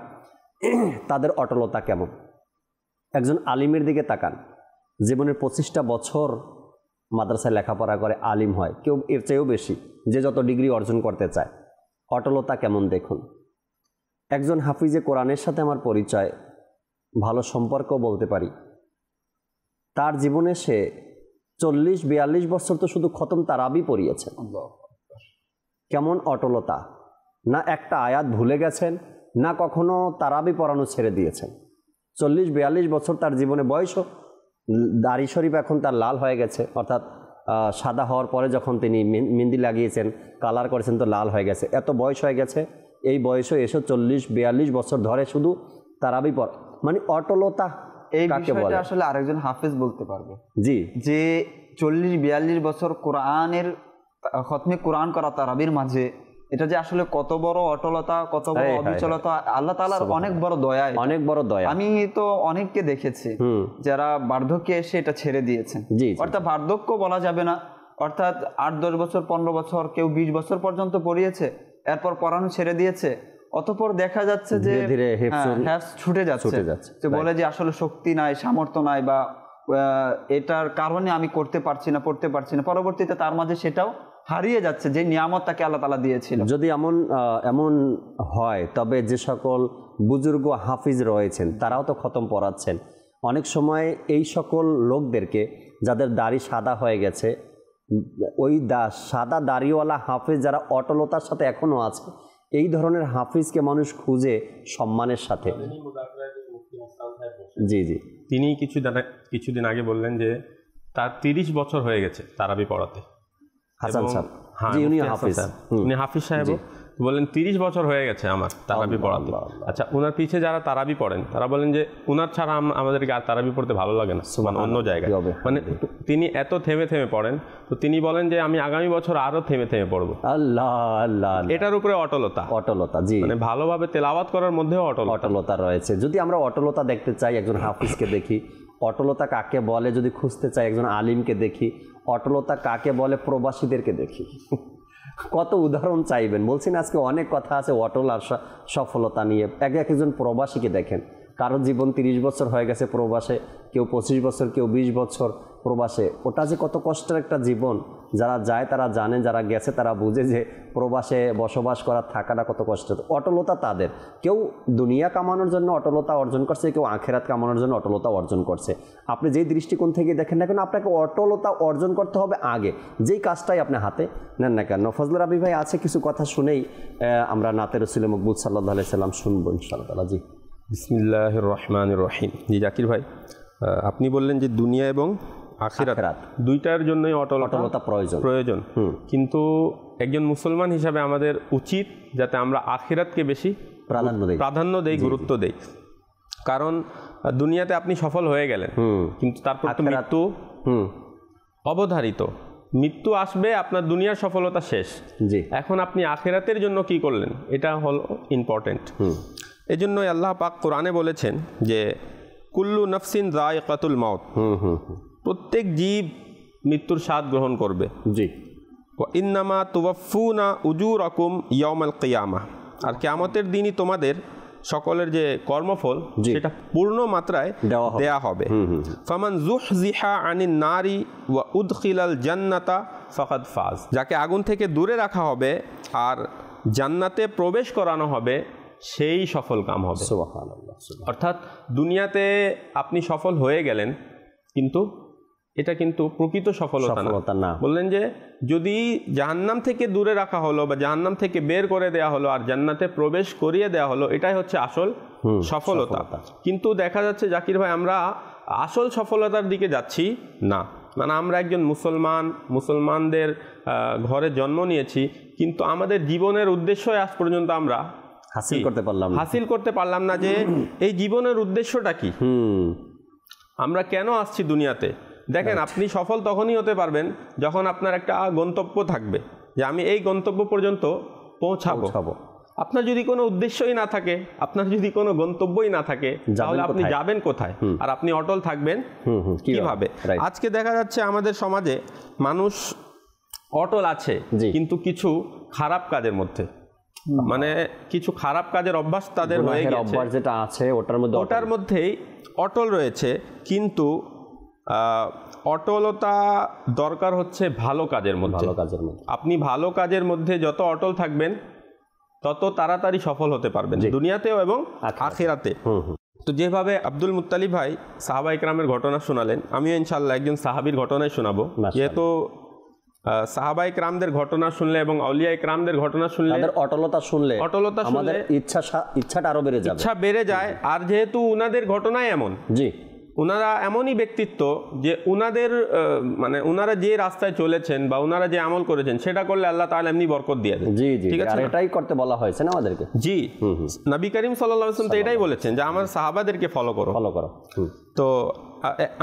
তাদের অটলতা কেমন। একজন আলিমের দিকে তাকান, জীবনের 25টা বছর মাদ্রাসায় লেখাপড়া করে আলিম হয়, কেউ এর চেয়েও বেশি, যে যত ডিগ্রি অর্জন করতে চায়, অটলতা কেমন দেখুন। একজন হাফিজে কোরআনের সাথে আমার পরিচয়, ভালো সম্পর্ক বলতে পারি, তার জীবনে সে 40-42 বছর তো শুধু খতম তারাবি পড়িয়েছেন। কেমন অটলতা, না একটা আয়াত ভুলে গেছেন, না কখনো তারাবি পড়ানো ছেড়ে দিয়েছেন। 40-42 বছর তার জীবনে বয়সও, দাড়ি শরীফ এখন তার লাল হয়ে গেছে, অর্থাৎ সাদা হওয়ার পরে যখন তিনি মেহেন্দি লাগিয়েছেন, কালার করেছেন তো লাল হয়ে গেছে, এত বয়স হয়ে গেছে। এই বয়সে এসে 40-42 বছর ধরে শুধু তারাবি পড়া, মানে অটলতা। এই বিষয়টা আসলে আরেকজন হাফেজ বলতে পারবে, জি, যে 40-42 বছর কোরআনের খতমে কোরআন করা তারাবির মাঝে, এটা যে আসলে কত বড় অটলতা, কত বড় অবিচলতা, আল্লাহ তাআলার অনেক বড় দয়া, অনেক বড় দয়া। আমি তো অনেককে দেখেছি যারা বার্ধক্যে এসে এটা ছেড়ে দিয়েছেন। অর্থাৎ বার্ধক্য বলা যাবে না, অর্থাৎ 8-10 বছর, 15 বছর, কেউ 20 বছর পর্যন্ত পড়িয়েছে, এরপর পড়ানো ছেড়ে দিয়েছে, অতঃপর দেখা যাচ্ছে যে হেফজ ছুটে যাচ্ছে, যে বলে যে আসলে শক্তি নাই, সামর্থ্য নাই, বা এটার কারণে আমি করতে পারছি না, পড়তে পারছি না। পরবর্তীতে তার মাঝে সেটাও হারিয়ে যাচ্ছে যে নিয়ামত তাকে আল্লাহ তাআলা দিয়েছিল। যদি এমন হয় তবে যে সকল বুজুর্গ হাফিজ রয়েছেন তারাও তো খতম পড়াচ্ছেন। অনেক সময় এই সকল লোকদেরকে, যাদের দাড়ি সাদা হয়ে গেছে, ওই সাদা দাড়িওয়ালা হাফিজ যারা অটলতার সাথে এখনও আছে, এই ধরনের হাফিজকে মানুষ খুঁজে সম্মানের সাথে। জি জি, তিনি কিছুদিন আগে বললেন যে তার 30 বছর হয়ে গেছে তারাবি পড়াতে। হাসান সাহেব, জি, উনি হাফিজ, উনি হাফিজ সাহেব বলেন 30 বছর হয়ে গেছে আমার তারাবি পড়াতে। আচ্ছা, ওনার পিছে যারা তারাবি পড়েন তারা বলেন যে উনার ছাড়া আমাদেরকে আর তারাবি পড়তে ভালো লাগে না, অন্য জায়গায়। মানে তিনি এত থেমে থেমে পড়েন, তো তিনি বলেন যে আমি আগামী বছর আরো থেমে থেমে পড়বো। আল্লাহ আল্লাহ, এটার উপরে অটলতা, জি, মানে ভালোভাবে তেলাওয়াত করার মধ্যেও অটলতা রয়েছে। যদি আমরা অটলতা দেখতে চাই, একজন হাফিজকে দেখি। অটলতা কাকে বলে যদি খুঁজতে চাই, একজন আলিমকে দেখি। অটলতা কাকে বলে প্রবাসীদেরকে দেখি। কত উদাহরণ চাইবেন, বলছি না আজকে অনেক কথা আছে অটল আর সফলতা নিয়ে। একজন প্রবাসীকে দেখেন, কারো জীবন 30 বছর হয়ে গেছে প্রবাসে, কেউ 25 বছর, কেউ 20 বছর প্রবাসে। ওটা যে কত কষ্টের একটা জীবন, যারা যায় তারা জানে, যারা গেছে তারা বুঝে যে প্রবাসে বসবাস করা, থাকাটা কত কষ্টের। অটলতা তাদের, কেউ দুনিয়া কামানোর জন্য অটলতা অর্জন করছে, কেউ আখেরাত কামানোর জন্য অটলতা অর্জন করছে। আপনি যেই দৃষ্টিকোণ থেকে দেখেন না কেন, আপনাকে অটলতা অর্জন করতে হবে আগে, যেই কাজটাই আপনি হাতে নেন না কেন। ফজলুর রাব্বি ভাই আছে কিছু কথা শুনেই আমরা নাতে রাসূল মকবুল সাল্লাল্লাহু আলাইহি সাল্লাম শুনবো ইনশাআল্লাহ। জি, বিসমিল্লাহির রহমানির রহিম। জি জাকির ভাই, আপনি বললেন যে দুনিয়া এবং আখিরাত দুইটার জন্যই অটলতা প্রয়োজন। কিন্তু একজন মুসলমান হিসাবে আমাদের উচিত যাতে আমরা আখিরাতকে বেশি প্রাধান্য দেই, গুরুত্ব দেই। কারণ দুনিয়াতে আপনি সফল হয়ে গেলেন, কিন্তু তারপর তো মৃত্যু অবধারিত। মৃত্যু আসবে, আপনার দুনিয়ার সফলতা শেষ। জি, এখন আপনি আখিরাতের জন্য কি করলেন, এটা হলো ইম্পর্টেন্ট। এই জন্যই আল্লাহ পাক কোরআনে বলেছেন যে কুল্লু নফসিন যায়কাতুল মাউত, প্রত্যেক জীব মৃত্যুর স্বাদ গ্রহণ করবে। জি, ওয়া ইন্নামা তুওয়াফফুনা উজুরাকুম ইয়াউমাল কিয়ামাহ, আর কিয়ামতের দিনই তোমাদের সকলের যে কর্মফল সেটা পূর্ণ মাত্রায় দেয়া হবে। ফামান যুহজিহা আনিন নারি ওয়া উদখিলাল জান্নাতা ফাকাদ ফাজ, যাকে আগুন থেকে দূরে রাখা হবে আর জান্নাতে প্রবেশ করানো হবে, সেই সফল কাম হবে। সুবহানাল্লাহ। অর্থাৎ দুনিয়াতে আপনি সফল হয়ে গেলেন, কিন্তু এটা কিন্তু প্রকৃত সফলতা না। বললেন যে যদি জাহান্নাম থেকে দূরে রাখা হলো বা জাহান্নাম থেকে বের করে দেয়া হলো আর জান্নাতে প্রবেশ করিয়ে দেয়া হলো, এটাই হচ্ছে আসল সফলতা। কিন্তু দেখা যাচ্ছে জাকির ভাই, আমরা আসল সফলতার দিকে যাচ্ছি না। মানে আমরা একজন মুসলমানদের ঘরে জন্ম নিয়েছি, কিন্তু আমাদের জীবনের উদ্দেশ্যই আজ পর্যন্ত আমরা হাসিল করতে পারলাম না যে এই জীবনের উদ্দেশ্যটা কি, আমরা কেন আসছি দুনিয়াতে। দেখেন, আপনি সফল তখনই হতে পারবেন যখন আপনার একটা গন্তব্য থাকবে, যে আমি এই গন্তব্য পর্যন্ত পৌঁছাবো। আপনার যদি কোনো উদ্দেশ্যই না থাকে, আপনার যদি কোনো গন্তব্যই না থাকে, তাহলে আপনি যাবেন কোথায়, আর আপনি অটল থাকবেন কিভাবে? আজকে দেখা যাচ্ছে আমাদের সমাজে মানুষ অটল আছে, কিন্তু কিছু খারাপ কাজের মধ্যে, মানে কিছু খারাপ কাজের অভ্যাস তাদের হয়ে গেছে, অভ্যাস যেটা আছে ওটার মধ্যেই অটল রয়েছে। কিন্তু অটলতা দরকার হচ্ছে ভালো কাজের মধ্যে। আপনি ভালো কাজের মধ্যে যত অটল থাকবেন, তত তাড়াতাড়ি সফল হতে পারবেন, দুনিয়াতেও এবং আখিরাতে। তো যেভাবে আব্দুল মুত্তালিব ভাই সাহাবা ইকরামের ঘটনা শোনালেন, আমিও ইনশাআল্লাহ একজন সাহাবীর ঘটনাই শোনাবো। যেহেতু সাহাবা ইকরামদের ঘটনা শুনলে এবং আউলিয়া ইকরামদের ঘটনা শুনলে, অটলতা শুনলে আমাদের ইচ্ছাটা আরো বেড়ে যায়। আর যেহেতু উনাদের ঘটনাই এমন, উনারা এমনই ব্যক্তিত্ব যে উনাদের মানে উনারা যে রাস্তায় চলেছেন বা উনারা যে আমল করেছেন, সেটা করলে আল্লাহ তাআলা এমনি বরকত দিয়ে দেন। ঠিক আছে, এটাই করতে বলা হয়েছে না আমাদেরকে। জি, নবী করিম সাল্লাল্লাহু আলাইহি ওয়াসাল্লাম তো এটাই বলেছেন যে আমার সাহাবাদেরকে ফলো করো। তো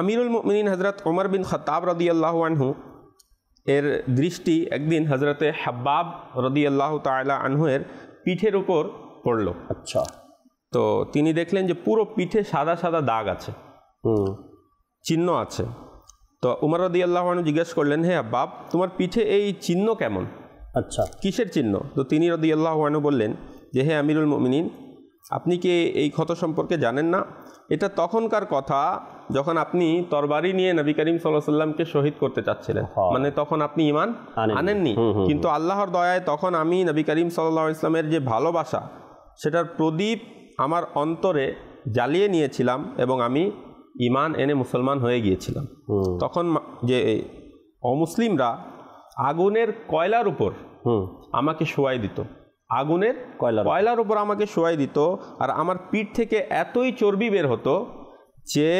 আমিরুল মুমিনিন হযরত ওমর বিন খাত্তাব রাদিয়াল্লাহু আনহু এর দৃষ্টি একদিন হযরতে হাব্বাব রাদিয়াল্লাহু তাআলা আনহু এর পিঠের উপর পড়ল। আচ্ছা, তো তিনি দেখলেন যে পুরো পিঠে সাদা সাদা দাগ আছে, চিহ্ন আছে। তো উমর রাদিয়াল্লাহু আনহু জিজ্ঞেস করলেন, হে হাব্বাব, তোমার পিঠে এই চিহ্ন কেমন? আচ্ছা, কিসের চিহ্ন? তো তিনি রাদিয়াল্লাহু আনহু বললেন যে, হে আমিরুল মুমিনিন, আপনি কি এই ক্ষত সম্পর্কে জানেন না? এটা তখনকার কথা যখন আপনি তরবারি নিয়ে নবী করিম সাল্লাল্লাহু আলাইহি ওয়াসাল্লামকে শহীদ করতে চাচ্ছিলেন, মানে তখন আপনি ঈমান আনেননি। কিন্তু আল্লাহর দয়ায় তখন আমি নবী করিম সাল্লাল্লাহু আলাইহি ওয়াসাল্লামের যে ভালোবাসা, সেটার প্রদীপ আমার অন্তরে জ্বালিয়ে নিয়েছিলাম এবং আমি ঈমান এনে মুসলমান হয়ে গিয়েছিলাম। তখন যে অমুসলিমরা আগুনের কয়লার উপর আমাকে শোয়াই দিত, আগুনের কয়লার উপর আমাকে শোয়াই দিত, আর আমার পিঠ থেকে এতই চর্বি বের হতো যে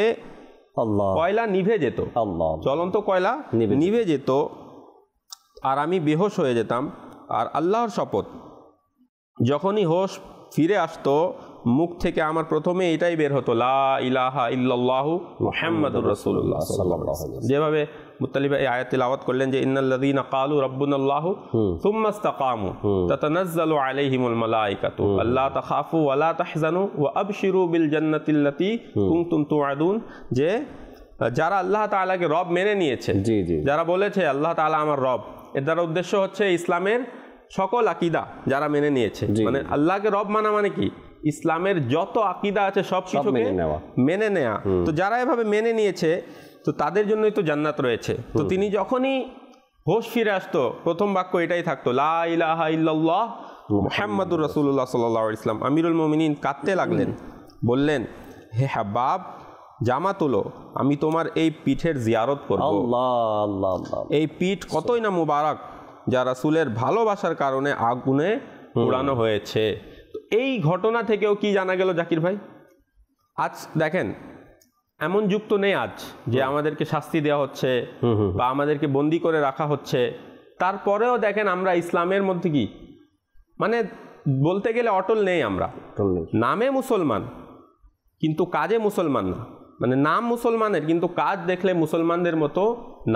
কয়লা নিভে যেত, জ্বলন্ত কয়লা নিভে যেত, আর আমি বেহোশ হয়ে যেতাম। আর আল্লাহর শপথ, যখনই হোশ ফিরে আসতো, মুখ থেকে আমার প্রথমে এটাই বের হতো, লা ইলাহা ইল্লাল্লাহু মুহাম্মাদুর রাসূলুল্লাহ সাল্লাল্লাহু আলাইহি ওয়াসাল্লাম। যেভাবে মুত্তালিব এই আয়াত তিলাওয়াত করলেন যে ইন্নাল্লাযীনা ক্বালু রাব্বুনাল্লাহু সুম্মা ইসতাকামু তাতানাজ্জালু আলাইহিমুল মালায়েকাতু আল্লা তাখাফু ওয়া লা তাহজানু ওয়া আবশিরু বিল জান্নাতিল্লাতী কুনতুম তুআদুন। যে যারা আল্লাহ তাআলাকে রব মেনে নিয়েছে, যারা বলেছে আল্লাহ তাআলা আমার রব, এর দ্বারা উদ্দেশ্য হচ্ছে ইসলামের সকল আকীদা যারা মেনে নিয়েছে। মানে আল্লাহকে রব মানা মানে কি? ইসলামের যত আকীদা আছে সব কিছুকে মেনে নেওয়া। তো যারা এভাবে মেনে নিয়েছে তো তাদের জন্যই তো জান্নাত রয়েছে। তো তিনি যখনই হোশ ফিরে আসতো প্রথম বাক্য এটাই থাকতো, লা ইলাহা ইল্লাল্লাহ মুহাম্মাদুর রাসূলুল্লাহ সাল্লাল্লাহু আলাইহি ওয়াসাল্লাম। আমিরুল মুমিনিন কাঁদতে লাগলেন, বললেন, হে হাবাব জামা তোলো, আমি তোমার এই পিঠের জিয়ারত করব। এই পিঠ কতই না মুবারক, যা রাসূলের ভালোবাসার কারণে আগুনে পোড়ানো হয়েছে। তো এই ঘটনা থেকেও কি জানা গেল জাকির ভাই? আজ দেখেন এমন যুগ তো নেই আজ যে আমাদেরকে শাস্তি দেওয়া হচ্ছে বা আমাদেরকে বন্দি করে রাখা হচ্ছে, তারপরেও দেখেন আমরা ইসলামের মধ্যে কি মানে বলতে গেলে অটল নেই। আমরা নামে মুসলমান কিন্তু কাজে মুসলমান না, মানে নাম মুসলমানের কিন্তু কাজ দেখলে মুসলমানদের মতো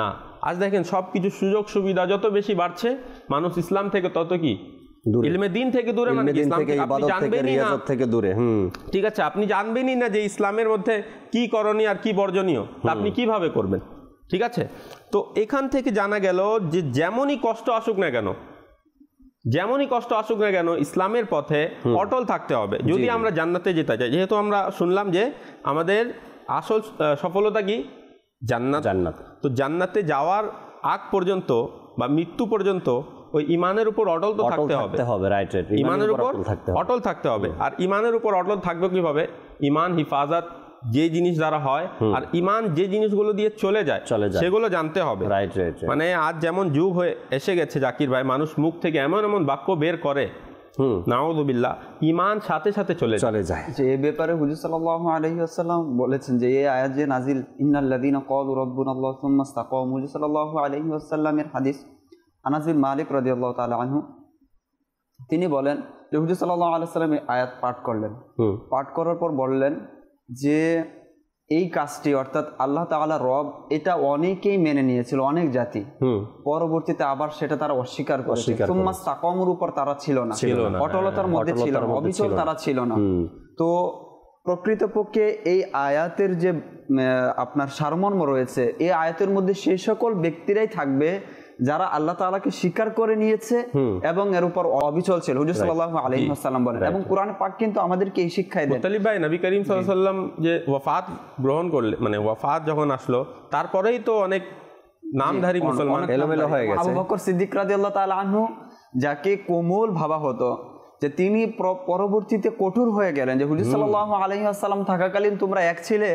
না। আজ দেখেন সব কিছু সুযোগ সুবিধা যত বেশি বাড়ছে, মানুষ ইসলাম থেকে তত কি ইলমে দিন থেকে দূরে, মানে ইসলাম থেকে আপনি জানবেনই না, ঠিক আছে, আপনি জানবেনই না যে ইসলামের মধ্যে কি করণীয় আর কি বর্জনীয়, তা আপনি কিভাবে করবেন, ঠিক আছে। তো এখান থেকে জানা গেল যে যেমনই কষ্ট আসুক না কেন, যেমনই কষ্ট আসুক না কেন ইসলামের পথে অটল থাকতে হবে যদি আমরা জান্নাতে যেতে চাই। যেহেতু আমরা শুনলাম যে আমাদের আসল সফলতা কি জান্নাত, তো জান্নাতে যাওয়ার আগ পর্যন্ত বা মৃত্যু পর্যন্ত ওই ইমানের উপর অটল তো থাকতে হবে, রাইট, ইমানের উপর অটল থাকতে হবে। আর ইমানের উপর অটল থাকবে কিভাবে? ইমান হিফাজত যে জিনিস দ্বারা হয় আর ইমান যে জিনিসগুলো দিয়ে চলে যায় সেগুলো জানতে হবে, রাইট। মানে আজ যেমন যুগ হয়ে এসে গেছে জাকির ভাই, মানুষ মুখ থেকে এমন এমন বাক্য বের করে, নাউযুবিল্লাহ, ইমান সাথে সাথে চলে যায়। যে এই ব্যাপারে হুজুর সাল্লাল্লাহু আলাইহি ওয়াসাল্লাম বলেছেন যে এই আয়াত যে নাজিল, ইন্নাল্লাযীনা ক্বালু রাব্বুনাল্লাহু সুম্মা ইসতাকামু, হুজুর সাল্লাল্লাহু আলাইহি ওয়াসাল্লামের হাদিস। আনাস বিন মালিক রাদিয়াল্লাহু তাআলা আনহু তিনি বলেন যে হুজুর সাল্লাল্লাহু আলাইহি ওয়াসাল্লাম এই আয়াত পাঠ করলেন, পাঠ করার পর বললেন যে এই কাজটি অর্থাৎ আল্লাহ তাআলা রব, এটা অনেকেই মেনে নিয়েছিল, অনেক জাতি, পরবর্তীতে আবার সেটা তারা অস্বীকার করেছে। সুম্মা ইসতাকামুর উপর তারা ছিল না, অটলতার মধ্যে ছিল না, অবিচল তারা ছিল না। তো প্রকৃতপক্ষে এই আয়াতের যে আপনার সারমর্ম রয়েছে, এই আয়াতের মধ্যে সেই সকল ব্যক্তিরাই থাকবে যারা আল্লাহ তাআলাকে স্বীকার করে নিয়েছে এবং এর উপর অবিচল ছিল। হুজুর সাল্লাল্লাহু আলাইহি ওয়াসাল্লাম বলেন, এবং কোরআন পাক কিন্তু আমাদেরকে এই শিক্ষাই দেয়। মুত্তালিব ভাই, নবী করিম সাল্লাল্লাহু আলাইহি ওয়াসাল্লাম যে ওয়াফাত গ্রহণ করলেন, মানে ওয়াফাত যখন আসলো তারপরেই তো অনেক নামধারী মুসলমান এলোমেলো হয়ে গেছে। আবু বকর সিদ্দিক রাদিয়াল্লাহু তাআলা আনহু, যাকে কোমল ভাবা হতো, যে তিনি পরবর্তীতে কঠোর হয়ে গেলেন, যে হুজুর সাল্লাল্লাহু আলাইহি ওয়াসাল্লাম থাকাকালীন তোমরা এক ছিলে,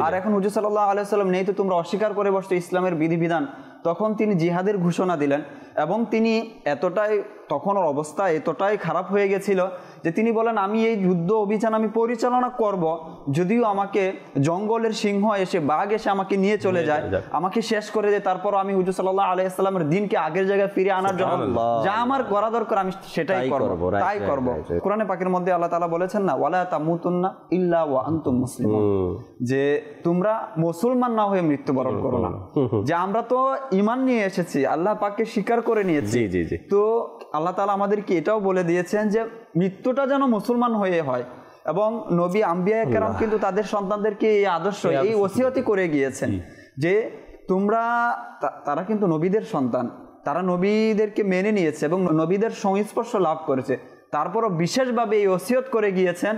আর এখন হুজুর সাল্লাল্লাহু আলাইহি ওয়াসাল্লাম নেই তো তোমরা অস্বীকার করে বসছো ইসলামের বিধিবিধান। তখন তিনি জিহাদের ঘোষণা দিলেন এবং তিনি এতটাই, তখন ওর অবস্থা এতটাই খারাপ হয়ে গেছিল যে তিনি বলেন, আমি এই যুদ্ধ অভিযান আমি পরিচালনা করব, যদিও আমাকে জঙ্গলের সিংহ এসে, বাঘ এসে আমাকে নিয়ে চলে যায়, আমাকে শেষ করে দেয়, তারপর আমি হুজুর সাল্লাল্লাহু আলাইহি ওয়াসাল্লামের দ্বীনকে আগের জায়গায় ফিরে আনার জন্য যা আমার করা দরকার আমি সেটাই করব, তাই করব। কোরআনে পাকের মধ্যে আল্লাহ তাআলা বলেছেন না, ওয়ালা তামুতুন্না ইল্লা ওয়া আনতুম মুসলিমুন, যে তোমরা মুসলমান না হয়ে মৃত্যুবরণ করো না। যে আমরা তো ঈমান নিয়ে এসেছি, আল্লাহ পাককে স্বীকার করে নিয়েছি, তো আল্লাহ তাআলা আমাদেরকে এটাও বলে দিয়েছেন যে মৃত্যুটা যেন মুসলমান হয়ে হয়। এবং নবী আম্বিয়া কেরাম কিন্তু তাদের সন্তানদেরকে এই আদর্শ, এই ওসিয়তি করে গিয়েছেন যে তোমরা, তারা কিন্তু নবীদের সন্তান, তারা নবীদেরকে মেনে নিয়েছে এবং নবীদের সংস্পর্শ লাভ করেছে, তারপরও বিশেষভাবে এই ওসিয়ত করে গিয়েছেন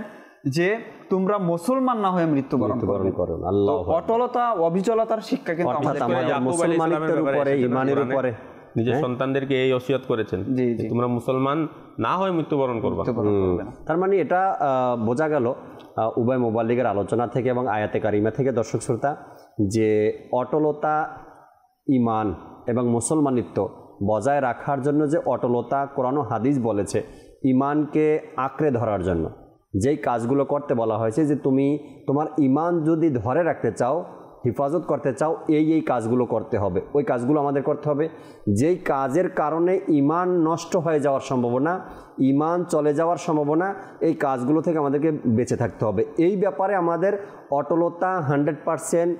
যে তোমরা মুসলমান না হয়ে মৃত্যুবরণ করো। অটলতা, অবিচলতার শিক্ষা কিন্তু মুসলমানদের উপরে, ঈমানের উপরে নিজের সন্তানদেরকে এই ওসিয়ত করেছেন, তোমরা মুসলমান না হয়ে মৃত্যুবরণ করবে। তার মানে এটা বোঝা গেল উভয় মুবাল্লিগের আলোচনা থেকে এবং আয়াতে কারিমা থেকে, দর্শক শ্রোতা, যে অটলতা, ঈমান এবং মুসলমানিত্ব বজায় রাখার জন্য যে অটলতা কোরআন ও হাদিস বলেছে, ঈমানকে আঁকড়ে ধরার জন্য যেই কাজগুলো করতে বলা হয়েছে, যে তুমি তোমার ঈমান যদি ধরে রাখতে চাও, হিফাজত করতে চাও, এই কাজগুলো করতে হবে, ওই কাজগুলো আমাদের করতে হবে। যেই কাজের কারণে ঈমান নষ্ট হয়ে যাওয়ার সম্ভাবনা, ঈমান চলে যাওয়ার সম্ভাবনা, এই কাজগুলো থেকে আমাদেরকে বেঁচে থাকতে হবে। এই ব্যাপারে আমাদের অটলতা 100%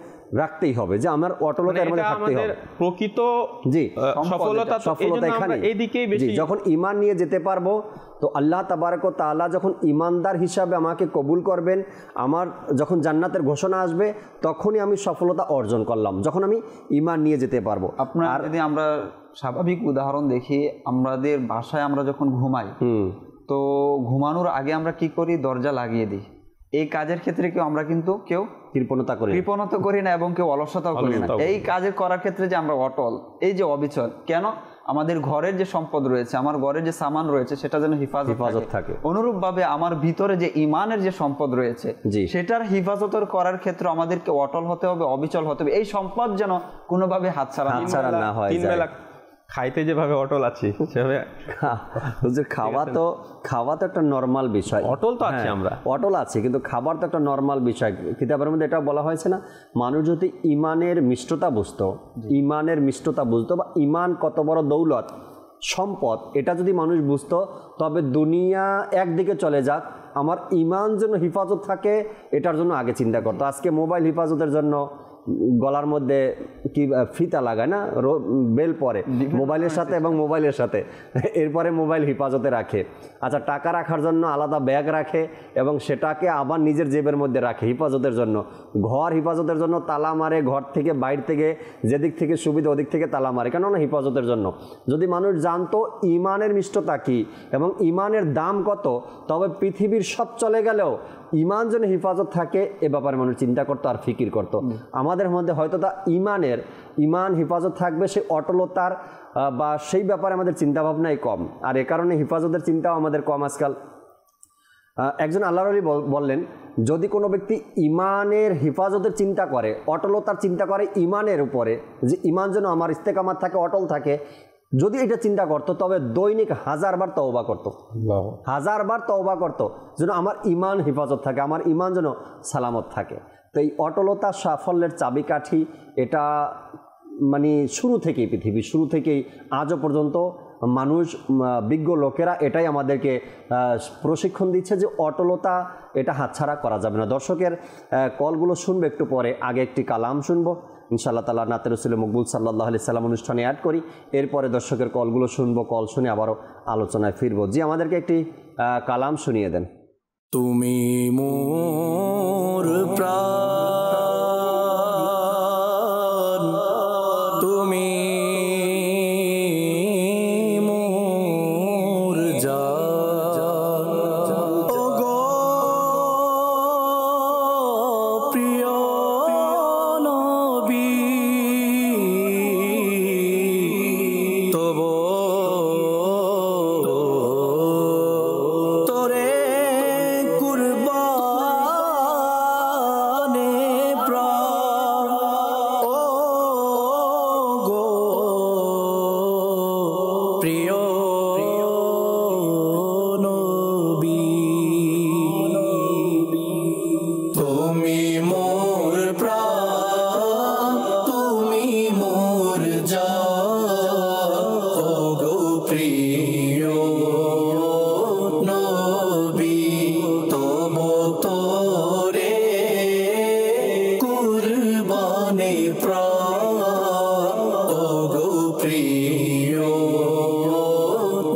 রাখতেই হবে, যে আমার অটলতা এর মধ্যে থাকতেই হবে। প্রকৃত সফলতা এখানে এইদিকেই বেশি। যখন ঈমান নিয়ে যেতে পারবো, তো আল্লাহ তাবারক ওয়া তাআলা যখন ঈমানদার হিসাবে আমাকে কবুল করবেন, আমার যখন জান্নাতের ঘোষণা আসবে, তখনই আমি সফলতা অর্জন করলাম, যখন আমি ঈমান নিয়ে যেতে পারবো। আপনার যদি আমরা স্বাভাবিক উদাহরণ দেখি, আমাদের বাসায় আমরা যখন ঘুমাই, তো ঘুমানোর আগে আমরা কি করি, দরজা লাগিয়ে দিই। এই কাজের ক্ষেত্রে আমরা কিন্তু কেউ কৃপণতা করি না এবং কেউ অলসতাও করি না। এই কাজের করার ক্ষেত্রে যে আমরা অটল, এই যে অবিচল, কেন আমাদের ঘরের যে সম্পদ রয়েছে, আমার ঘরের যে সামান রয়েছে সেটা যেন হিফাজত থাকে। অনুরূপভাবে আমার ভিতরে যে ইমানের যে সম্পদ রয়েছে সেটার হিফাজত করার ক্ষেত্রে আমাদেরকে অটল হতে হবে, অবিচল হতে হবে। এই সম্পদ যেন কোনোভাবে হাতছাড়া না হয়। খাইতে যেভাবে অটল আছি সেভাবে খাওয়া তো একটা নর্মাল বিষয়। অটল তো আছি, আমরা অটল আছি, কিন্তু খাবার তো একটা নর্মাল বিষয়। কিতাবের মধ্যে এটা বলা হয়েছে না, মানুষ যদি ইমানের মিষ্টতা বুঝতো বা ইমান কত বড় দৌলত সম্পদ, এটা যদি মানুষ বুঝতো, তবে দুনিয়া একদিকে চলে যাক, আমার ইমান যেন হিফাজত থাকে এটার জন্য আগে চিন্তা করতো। আজকে মোবাইল হিফাজতের জন্য গলার মধ্যে কি ফিতা লাগায় না, বেল পরে মোবাইলের সাথে এবং মোবাইলের সাথে, এরপরে মোবাইল হিফাজতে রাখে। আচ্ছা, টাকা রাখার জন্য আলাদা ব্যাগ রাখে এবং সেটাকে আবার নিজের জেবের মধ্যে রাখে হিফাজতের জন্য। ঘর হিফাজতের জন্য তালা মারে, ঘর থেকে বাইরে থেকে যেদিক থেকে সুবিধা ওদিক থেকে তালা মারে, কেননা হিফাজতের জন্য। যদি মানুষ জানতো ইমানের মিষ্টতা কী এবং ইমানের দাম কত, তবে পৃথিবীর সব চলে গেলেও ইমান যেন হিফাজত থাকে এ ব্যাপারে মানুষ চিন্তা করতো আর ফিকির করতো। আমাদের মধ্যে হয়তো তা ইমান হিফাজত থাকবে, সেই অটলতার বা সেই ব্যাপারে আমাদের চিন্তাভাবনাই কম, আর এ কারণে হিফাজতের চিন্তাও আমাদের কম আজকাল। একজন আল্লাহর ওলি বললেন, যদি কোনো ব্যক্তি ইমানের হিফাজতের চিন্তা করে, অটলতার চিন্তা করে ইমানের উপরে, যে ইমান যেন আমার ইস্তেকামাত থাকে, অটল থাকে, যদি এটা চিন্তা করতো, তবে দৈনিক 1000 বার তওবা করতো, 1000 বার তওবা করতো, যেন আমার ইমান হিফাজত থাকে, আমার ইমান যেন সালামত থাকে। তো এই অটলতা সাফল্যের চাবিকাঠি, এটা মানে পৃথিবীর শুরু থেকেই আজও পর্যন্ত মানুষ, বিজ্ঞ লোকেরা এটাই আমাদেরকে প্রশিক্ষণ দিচ্ছে যে অটলতা এটা হাতছাড়া করা যাবে না। দর্শকের কলগুলো শুনবে একটু পরে, আগে একটি কালাম শুনবো ইনশাআল্লাহ তাআলা। নাতে রাসূল মকবুল সাল্লাল্লাহু আলাইহি সাল্লাম অনুষ্ঠানে অ্যাড করি, এরপরে দর্শকের কলগুলো শুনবো, কল শুনে আবারও আলোচনায় ফিরবো। জি, আমাদেরকে একটি কালাম শুনিয়ে দেন। তুমি মোর প্রাণ, তুমি মোর জান, ওগো প্রিয় নবী, তবু তোরে কুরবানে প্রাণ, ও গো প্রিয় নবী, তুমি মোর প্রাণ, তুমি মোর জান, ও গো প্রিয় নবী, তবু তোরে কুরবানে প্রাণ, ও গো প্রিয়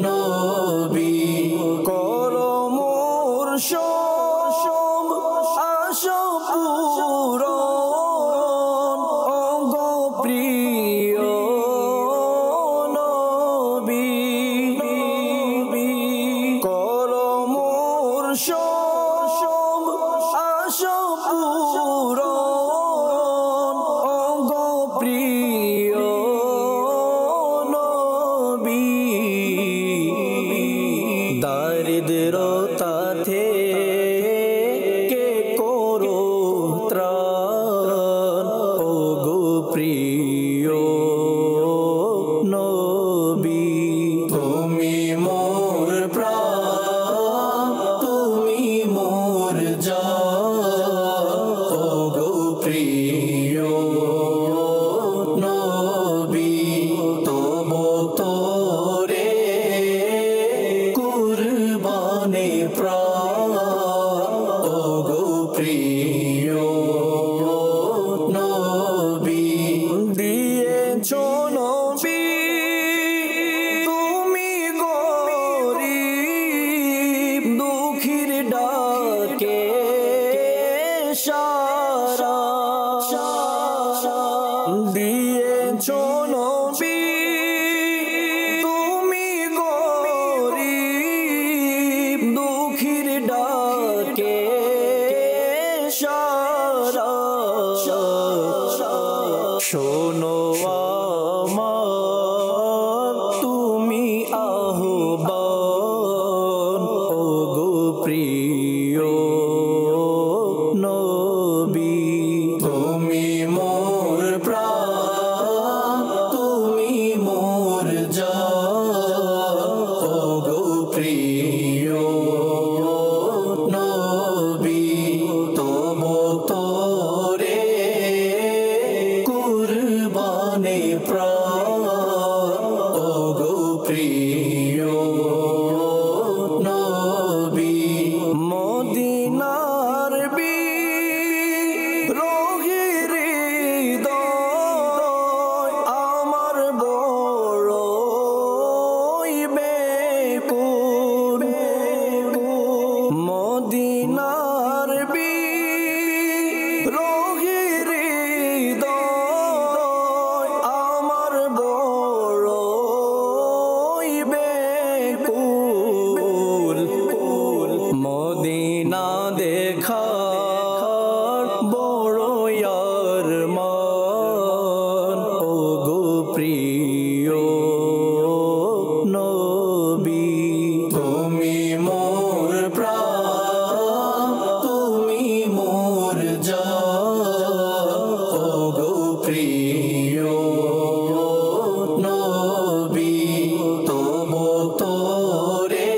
নবী, করো মোর সব আশা পূরণ, ও গো প্রিয় নবী, করো মোর সব আশা পূরণ, ও গো প্রিয় নবী, দারিদ্রতা থেকে করো ত্রাণ, ও গো প্রিয় নবী, তুমি মোর প্রাণ, তুমি মোর জান, ও গো প্রিয় নবী, তবু তোরে কুরবানে প্রাণ, ও গো প্রিয় নবী, দিয়েছো নবী তুমি গরিব দুঃখীর ডাকে সারা, দিয়েছো নবী তুমি গরিব সারা শোনো আমার তুমি আহ্বান ওগো প্রিয় নবী তুমি মোর প্রাণ তুমি মোর জান ওগো প্রিয় নবী তবু তোরে কুরবানে প্রাণ ওগো প্রিয় নবী মদিনার বিরোহী হৃদয় আমার বড়ই ব্যাকুল মদিনার বিরোহী হৃদয় আমার বড়ই ব্যাকুল মদিনা দেখার বড়ই আরমান ওগো প্রিয় নবী তুমি মোর প্রাণ তুমি মোর জান ওগো প্রিয় নবী তবু তোরে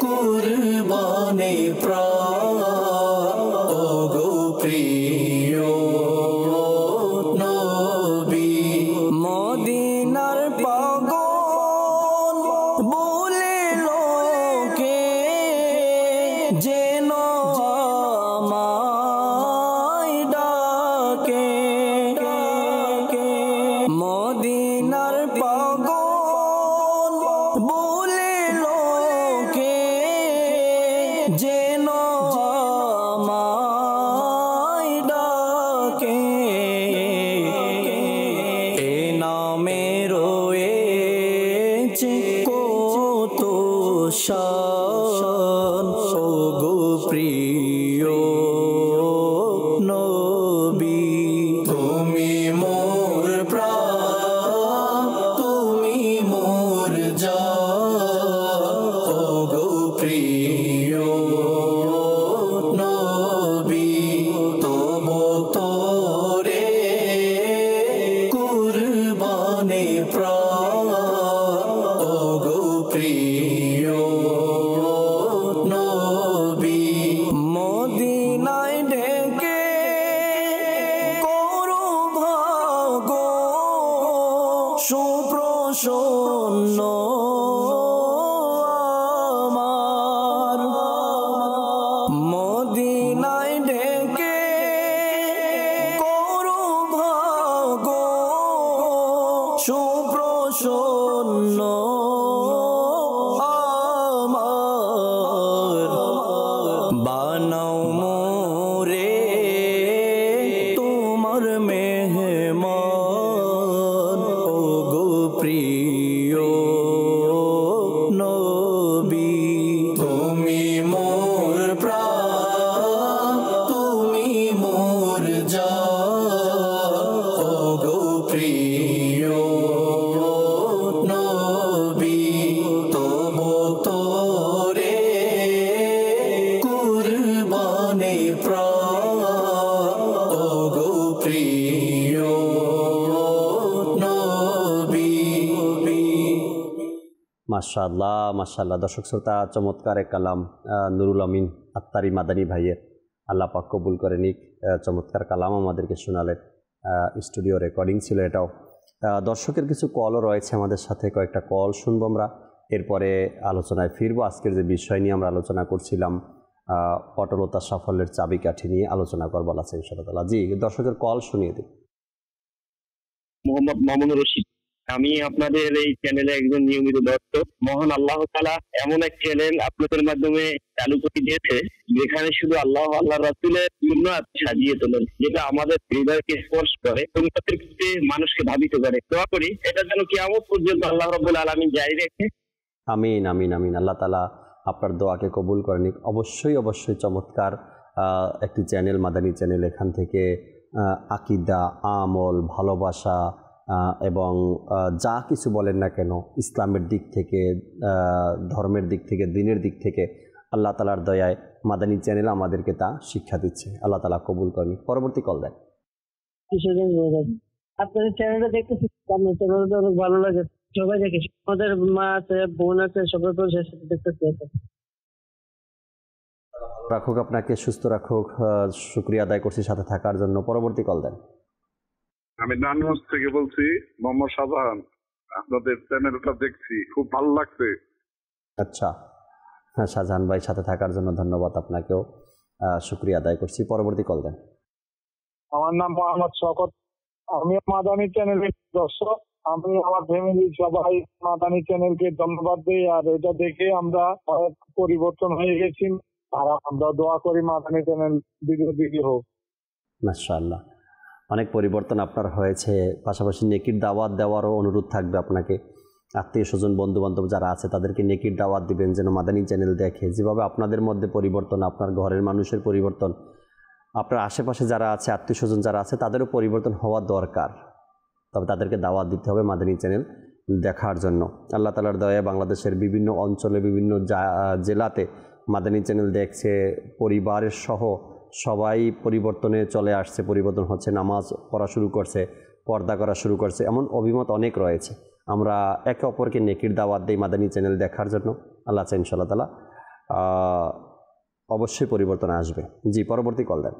কুরবানে প্রাণ ওগো প্রিয় নবী মদিনার পাগল বলে লোকে যেন আমায় ডাকে মদিনার পাগল বলে লোকে যেন আমায় ডাকে এ নামে রয়েছে কত শান ওগো প্রিয় নবী তুমি মোর প্রাণ তুমি মোর জান ওগো প্রিয় নবী তবু তোরে কুরবানে প্রাণ ওগো প্রিয় নবী মদিনায় ডেকে করো ভাগ সুপ্রসন্ন আমার মদিনায় ডেকে করো ভাগ সুপ্রসন্ন আমার বানাও মোরে তোমার মেহমান ওগো প্রিয় নবী তুমি মোর প্রাণ তুমি মোর জান ওগো প্রিয় নবী তবু তোরে কুরবানে প্রাণ ওগো প্রিয় নবী মাশাআল্লাহ মাশাআল্লাহ। দর্শক শ্রোতা, চমৎকার এক কালাম নুরুল আমিন আত্তারি মাদানী ভাইয়ের, আল্লাহ পাক কবুল করে নিক। চমৎকার কালাম আমাদেরকে শোনালেন, স্টুডিও রেকর্ডিং ছিল এটাও। দর্শকের কিছু কলও রয়েছে আমাদের সাথে, কয়েকটা কল শুনবো আমরা, এরপরে আলোচনায় ফিরবো। আজকের যে বিষয় নিয়ে আমরা আলোচনা করছিলাম, অটলতা সাফল্যের চাবিকাঠি নিয়ে আলোচনা করবার আছে ইনশাআল্লাহ। জি, দর্শকের কল শুনিয়ে দিন। মোহাম্মদ মামুনুর রশিদ, আমি আপনাদের এই চ্যানেলে একজন নিয়মিত দর্শক। মহান আল্লাহ তাআলা এমন এক চ্যানেল আপনাদের মাধ্যমে চালু করে দিয়েছে যেখানে শুধু আল্লাহ আল্লাহ রাসূলের সুন্নাত সাজিয়ে তোলেন, যেটা আমাদের হৃদয়কে স্পর্শ করে, সুন্নাতের প্রতি মানুষকে ভাবিত করে। দোয়া করি এটা যেন কিয়ামত পর্যন্ত আল্লাহ রাব্বুল আলামিন জারি রাখে। আমিন আমিন আমিন। আল্লাহ তাআলা আপনার দোয়াকে কবুল করে নিক। অবশ্যই অবশ্যই চমৎকার একটি চ্যানেল, মাদানী চ্যানেল। এখান থেকে আকিদা, আমল, ভালোবাসা এবং যা কিছু বলেন না কেন ইসলামের দিক থেকে, ধর্মের দিক থেকে, দিনের দিক থেকে আল্লাহ তালার দয়ায় মাদানী চ্যানেল আমাদেরকে তা শিক্ষা দিচ্ছে। আল্লাহ তালা কবুল করেন। পরবর্তী কল দেন। আপনাদের চ্যানেলটা দেখতেছি, আপনার চ্যানেলটা অনেক ভালো লাগে, সবাই দেখে, আমাদের মা আছে, বোন আছে, সবাই তো দেখতেছি। রাখুক, আপনাকে সুস্থ রাখুক, শুকরিয়া আদায় করছি সাথে থাকার জন্য। পরবর্তী কল দেন। আমি নানগঞ্জ থেকে বলছি, মোহাম্মদ শাহজাহান। আপনাদের চ্যানেলটা দেখছি, খুব ভালো লাগছে। আচ্ছা, হ্যাঁ শাহজাহান ভাই, সাথে থাকার জন্য ধন্যবাদ, আপনাকেও শুকরিয়া আদায় করছি। পরবর্তী কল দেন। আমার নাম মোহাম্মদ শওকত, আমি মাদানী চ্যানেলের দর্শক। আমি আমার ফ্যামিলি সবাই মাদানী চ্যানেলকে ধন্যবাদ দিই, আর এটা দেখে আমরা অনেক পরিবর্তন হয়ে গেছি, আর আমরা দোয়া করি মাদানী চ্যানেল বিজয়ী হোক। মাশাআল্লাহ, অনেক পরিবর্তন আপনার হয়েছে। পাশাপাশি নেকির দাওয়াত দেওয়ারও অনুরোধ থাকবে আপনাকে। আত্মীয় স্বজন, বন্ধুবান্ধব যারা আছে তাদেরকে নেকির দাওয়াত দিবেন যেন মাদানী চ্যানেল দেখে। যেভাবে আপনাদের মধ্যে পরিবর্তন, আপনার ঘরের মানুষের পরিবর্তন, আপনার আশেপাশে যারা আছে, আত্মীয় স্বজন যারা আছে, তাদেরও পরিবর্তন হওয়া দরকার। তবে তাদেরকে দাওয়াত দিতে হবে মাদানী চ্যানেল দেখার জন্য। আল্লাহ তাআলার দয়ায় বাংলাদেশের বিভিন্ন অঞ্চলে, বিভিন্ন জেলাতে মাদানী চ্যানেল দেখছে, পরিবারের সহ সবাই পরিবর্তনে চলে আসছে, পরিবর্তন হচ্ছে, নামাজ পড়া শুরু করছে, পর্দা করা শুরু করছে, এমন অভিমত অনেক রয়েছে। আমরা একে অপরকে নেকির দাওয়াত দিই মাদানী চ্যানেল দেখার জন্য। আল্লাহ চাই ইনশাআল্লাহ তাআলা অবশ্যই পরিবর্তন আসবে। জি, পরবর্তী কল দেন।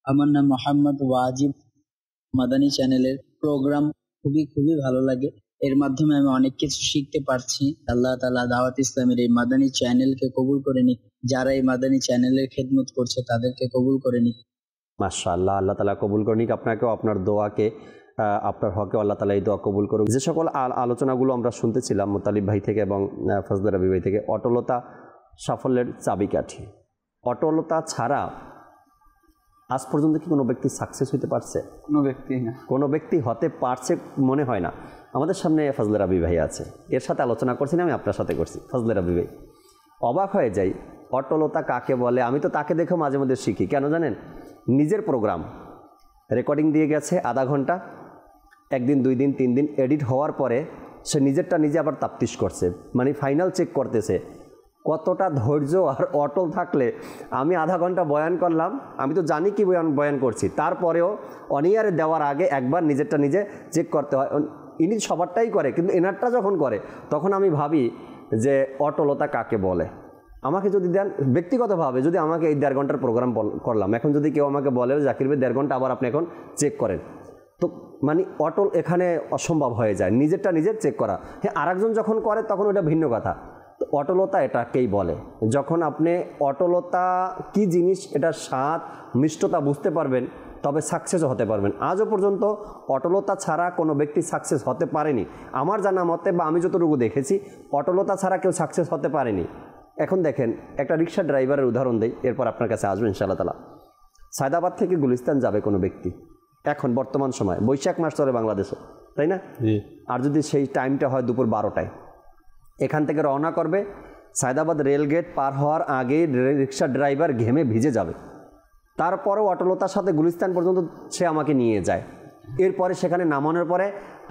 আমার নাম মোহাম্মদ ওয়াজিব। মাদানী চ্যানেলের প্রোগ্রাম খুবই ভালো লাগে, এর মাধ্যমে আমি অনেক কিছু শিখতে পারছি। আল্লাহ তাআলা দাওয়াত ইসলামের এই মাদানী চ্যানেলকে কবুল করে নিক, যারা এই মাদানী চ্যানেলের খেদমত করছে তাদেরকে কবুল করে নিক। মাশাআল্লাহ, আল্লাহ তাআলা কবুল করে নিক আপনাকেও, আপনার দোয়াকে, আপনার হকে আল্লাহ তাআলা এই দোয়া কবুল করুক। যে সকল আলোচনাগুলো আমরা শুনতেছিলাম মোতালিব ভাই থেকে এবং ফজলে রাব্বি ভাই থেকে, অটলতা সাফল্যের চাবিকাঠি। অটলতা ছাড়া আজ পর্যন্ত কি কোনো ব্যক্তি সাকসেস হতে পারছে? কোনো ব্যক্তি হতে পারছে মনে হয় না। আমাদের সামনে ফজলে রাব্বি ভাই আছে, এর সাথে আলোচনা করছি না, আমি আপনার সাথে করছি। ফজলে রাব্বি ভাই, অবাক হয়ে যাই অটলতা কাকে বলে। আমি তো তাকে দেখেও মাঝে মধ্যে শিখি। কেন জানেন? নিজের প্রোগ্রাম রেকর্ডিং দিয়ে গেছে আধা ঘন্টা, একদিন, 2 দিন, 3 দিন এডিট হওয়ার পরে সে নিজেরটা নিজে আবার তাফতিশ করছে, মানে ফাইনাল চেক করতেছে। কতটা ধৈর্য আর অটল থাকলে আমি আধা ঘন্টা বয়ান করলাম, আমি তো জানি কি বয়ান করছি, তারপরেও অনিয়ারে দেওয়ার আগে একবার নিজেরটা নিজে চেক করতে হয়। ইনি সবারটাই করে, কিন্তু এনারটা যখন করে তখন আমি ভাবি যে অটলতা কাকে বলে। আমাকে যদি দেন ব্যক্তিগতভাবে, যদি আমাকে এই 1.5 ঘন্টার প্রোগ্রাম করলাম, এখন যদি কেউ আমাকে বলে জাকির ভাই 1.5 ঘন্টা আবার আপনি এখন চেক করেন, তো মানে অটল এখানে অসম্ভব হয়ে যায়, নিজেরটা নিজের চেক করা। হ্যাঁ, আরেকজন যখন করে তখন ওটা ভিন্ন কথা। তো অটলতা এটাকেই বলে। যখন আপনি অটলতা কি জিনিস, এটা স্বাদ, মিষ্টতা বুঝতে পারবেন, তবে সাকসেসও হতে পারবেন। আজও পর্যন্ত অটলতা ছাড়া কোনো ব্যক্তি সাকসেস হতে পারেনি আমার জানা মতে, বা আমি যতটুকু দেখেছি অটলতা ছাড়া কেউ সাকসেস হতে পারেনি। এখন দেখেন, একটা রিক্সা ড্রাইভারের উদাহরণ দেই, এরপর আপনার কাছে আসবেন ইনশাআল্লাহ তাআলা। সায়দাবাদ থেকে গুলিস্তান যাবে কোনো ব্যক্তি, এখন বর্তমান সময় বৈশাখ মাস চলে বাংলাদেশে, তাই না? আর যদি সেই টাইমটা হয় দুপুর 12টায়, এখান থেকে রওনা করবে, সায়দাবাদ রেলগেট পার হওয়ার আগেই রিক্সা ড্রাইভার ঘেমে ভিজে যাবে, তারপরেও অটলতার সাথে গুলিস্তান পর্যন্ত সে আমাকে নিয়ে যায়। এরপরে সেখানে নামানোর পরে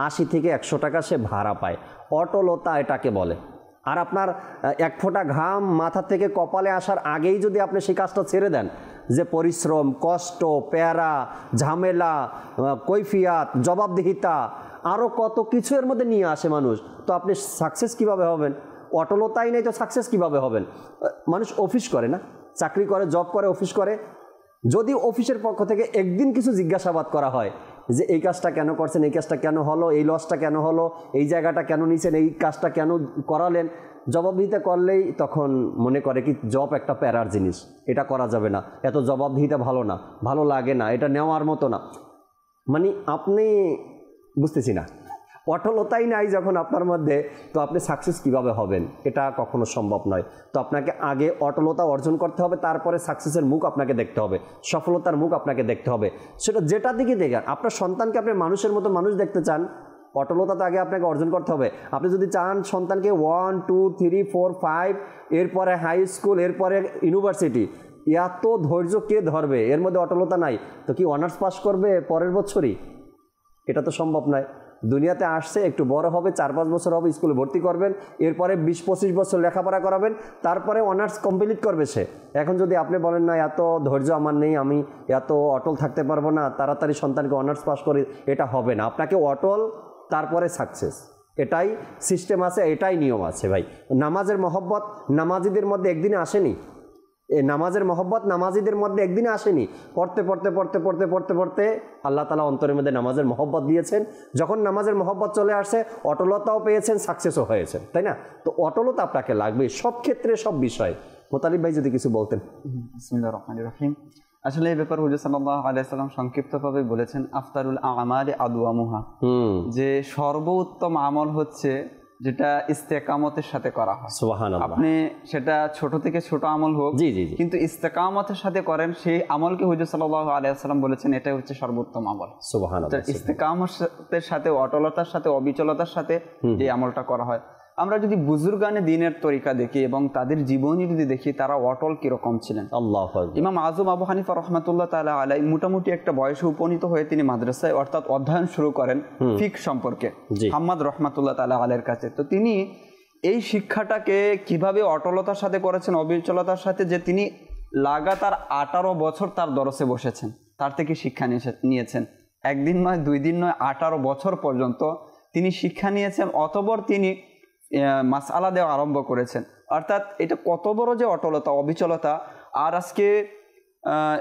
80 থেকে 100 টাকা সে ভাড়া পায়। অটলতা এটাকে বলে। আর আপনার 1 ফোঁটা ঘাম মাথা থেকে কপালে আসার আগেই যদি আপনি সেই কাজটা ছেড়ে দেন, যে পরিশ্রম, কষ্ট, প্যারা, ঝামেলা, কৈফিয়াত, জবাবদিহিতা, আরও কত কিছু এর মধ্যে নিয়ে আসে মানুষ, তো আপনি সাকসেস কিভাবে হবেন? অটলতাই নেই তো সাকসেস কিভাবে হবেন? মানুষ অফিস করে না, চাকরি করে, জব করে, অফিস করে, যদি অফিসের পক্ষ থেকে একদিন কিছু জিজ্ঞাসাবাদ করা হয় যে এই কাজটা কেন করছেন, এই কাজটা কেন হলো, এই লসটা কেন হলো, এই জায়গাটা কেন নিছেন, এই কাজটা কেন করালেন, জবাবদিহিতা করলেই তখন মনে করে কি জব একটা প্যারার জিনিস, এটা করা যাবে না, এত জবাবদিহিতা ভালো না, ভালো লাগে না, এটা নেওয়ার মতো না। মানে আপনি বুঝতেছি না, অটলতাই নাই যখন আপনার মধ্যে, তো আপনি সাকসেস কিভাবে হবেন? এটা কখনো সম্ভব নয়। তো আপনাকে আগে অটলতা অর্জন করতে হবে, তারপরে সাকসেসের মুখ আপনাকে দেখতে হবে, সফলতার মুখ আপনাকে দেখতে হবে। সেটা যেটা দিকে দেখেন, আপনার সন্তানকে আপনি মানুষের মতো মানুষ দেখতে চান, অটলতা তো আগে আপনাকে অর্জন করতে হবে। আপনি যদি চান সন্তানকে 1, 2, 3, 4, 5, এরপরে হাই স্কুল, এরপরে ইউনিভার্সিটি, এত ধৈর্য কে ধরবে? এর মধ্যে অটলতা নাই তো কি অনার্স পাস করবে পরের বছরই? এটা তো সম্ভব নয়। দুনিয়াতে আসছে, একটু বড় হবে, 4-5 বছর হবে, স্কুলে ভর্তি করবেন, এরপরে 20-25 বছর লেখাপড়া করাবেন, তারপরে অনার্স কমপ্লিট করবে সে। এখন যদি আপনি বলেন না এত ধৈর্য আমার নেই, আমি এত অটল থাকতে পারবো না, তাড়াতাড়ি সন্তানকে অনার্স পাস করি, এটা হবে না। আপনাকে অটল, তারপরে সাকসেস, এটাই সিস্টেম আছে, এটাই নিয়ম আছে ভাই। নামাজের মহব্বত নামাজিদের মধ্যে একদিনে আসেনি, এই নামাজের মহব্বত নামাজিদের মধ্যে একদিনে আসেনি। পড়তে পড়তে পড়তে পড়তে পড়তে পড়তে আল্লাহ তাআলা অন্তরের মধ্যে নামাজের মহব্বত দিয়েছেন। যখন নামাজের মহব্বত চলে আসছে, অটলতাও পেয়েছেন, সাকসেসও হয়েছেন, তাই না? তো অটলতা আপনাকে লাগবে সব ক্ষেত্রে, সব বিষয়ে। মোতালিব ভাই যদি কিছু বলতেন। বিসমিল্লাহির রহমানির রহিম। আসলে এই ব্যাপার হুজুর সাল্লাল্লাহু আলাইহি সাল্লাম সংক্ষিপ্তভাবে বলেছেন, আফতারুল আমালি আদওয়ামুহা, যে সর্বোত্তম আমল হচ্ছে যেটা ইস্তেকামতের সাথে করা হয়। সুবহানাল্লাহ। আপনি সেটা ছোট থেকে ছোট আমল হোক, জি জি, কিন্তু ইস্তেকামতের সাথে করেন, সেই আমলকে হুজুর সাল্লাল্লাহু আলাইহি ওয়াসাল্লাম বলেছেন এটা হচ্ছে সর্বোত্তম আমল। সুবহানাল্লাহ। ইস্তেকামতের সাথে, অটলতার সাথে, অবিচলতার সাথে এই আমলটা করা হয়। আমরা যদি বুজুর্গানে দ্বীনের তরিকা দেখি এবং তাদের জীবনী যদি দেখি, তারা অটল কিরকম ছিলেন। আল্লাহু আকবার। ইমাম আযম আবু হানিফা রাহমাতুল্লাহ তাআলা আলাইহি মোটামুটি একটা বয়সে উপনীত হয়ে তিনি মাদ্রাসায় অর্থাৎ অধ্যয়ন শুরু করেন ফিকহ সম্পর্কে হাম্মাদ রাহমাতুল্লাহ তাআলা আলাইহির কাছে। তো তিনি এই শিক্ষাটাকে কিভাবে অটলতার সাথে করেছেন, অবিচলতার সাথে, যে তিনি লাগাতার 18 বছর তার দরসে বসেছেন, তার থেকে শিক্ষা নিয়েছেন। একদিন নয়, 2 দিন নয়, 18 বছর পর্যন্ত তিনি শিক্ষা নিয়েছেন। অতঃপর তিনি মাসআলা দেওয়া আরম্ভ করেছেন। অর্থাৎ এটা কত বড় যে অটলতা, অবিচলতা। আর আজকে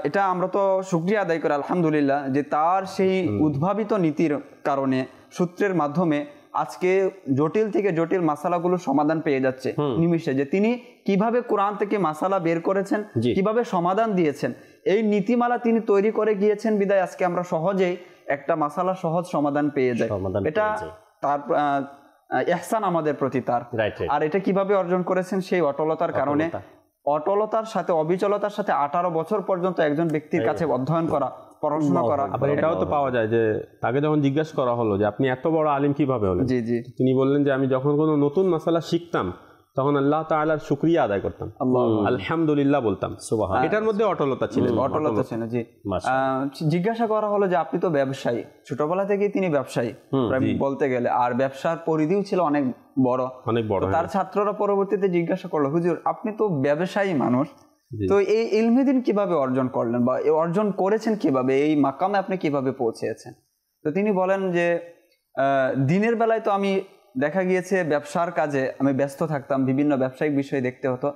এটা আমরা তো শুকরিয়া আদায় করি আলহামদুলিল্লাহ, যে তার সেই উদ্ভাবিত নীতির কারণে, সূত্রের মাধ্যমে আজকে জটিল থেকে জটিল মাসালাগুলোর সমাধান পেয়ে যাচ্ছে নিমিষে। যে তিনি কিভাবে কোরআন থেকে মাসালা বের করেছেন, কিভাবে সমাধান দিয়েছেন, এই নীতিমালা তিনি তৈরি করে গিয়েছেন বিদায় আজকে আমরা সহজেই একটা মাসালা সহজ সমাধান পেয়ে যাই। এটা তার ইহসান আমাদের প্রতি তার। আর এটা কিভাবে অর্জন করেছেন? সেই অটলতার কারণে। অটলতার সাথে, অবিচলতার সাথে 18 বছর পর্যন্ত একজন ব্যক্তির কাছে অধ্যয়ন করা, পড়াশোনা করা। আবার এটাও তো পাওয়া যায় যে তাকে যখন জিজ্ঞাসা করা হলো যে আপনি এত বড় আলিম কিভাবে হলেন, জি জি, তিনি বললেন যে আমি যখন কোনো নতুন মাসালা শিখতাম তখন আল্লাহ তাআলার শুকরিয়া আদায় করতাম, আলহামদুলিল্লাহ বলতাম। সুবহানাল্লাহ। এটার মধ্যে অটলতা ছিল, অটলতা ছিল। জি। জিজ্ঞাসা করা হলো যে আপনি তো ব্যবসায়ী, ছোটবেলা থেকেই তিনি ব্যবসায়ী বলতে গেলে, আর ব্যবসার পরিধিও ছিল অনেক বড়, অনেক বড়। তার ছাত্ররা পরবর্তীতে জিজ্ঞাসা করলো, হুজুর আপনি তো ব্যবসায়ী মানুষ, তো এই ইলমে দ্বীন কিভাবে অর্জন করলেন বা অর্জন করেছেন কিভাবে, এই মাকামে আপনি কিভাবে পৌঁছেছেন? তো তিনি বলেন যে দিনের বেলায় তো আমি দেখা গিয়েছে ব্যবসার কাজে আমি ব্যস্ত থাকতাম, বিভিন্ন ব্যবসায়িক বিষয় দেখতে হতো,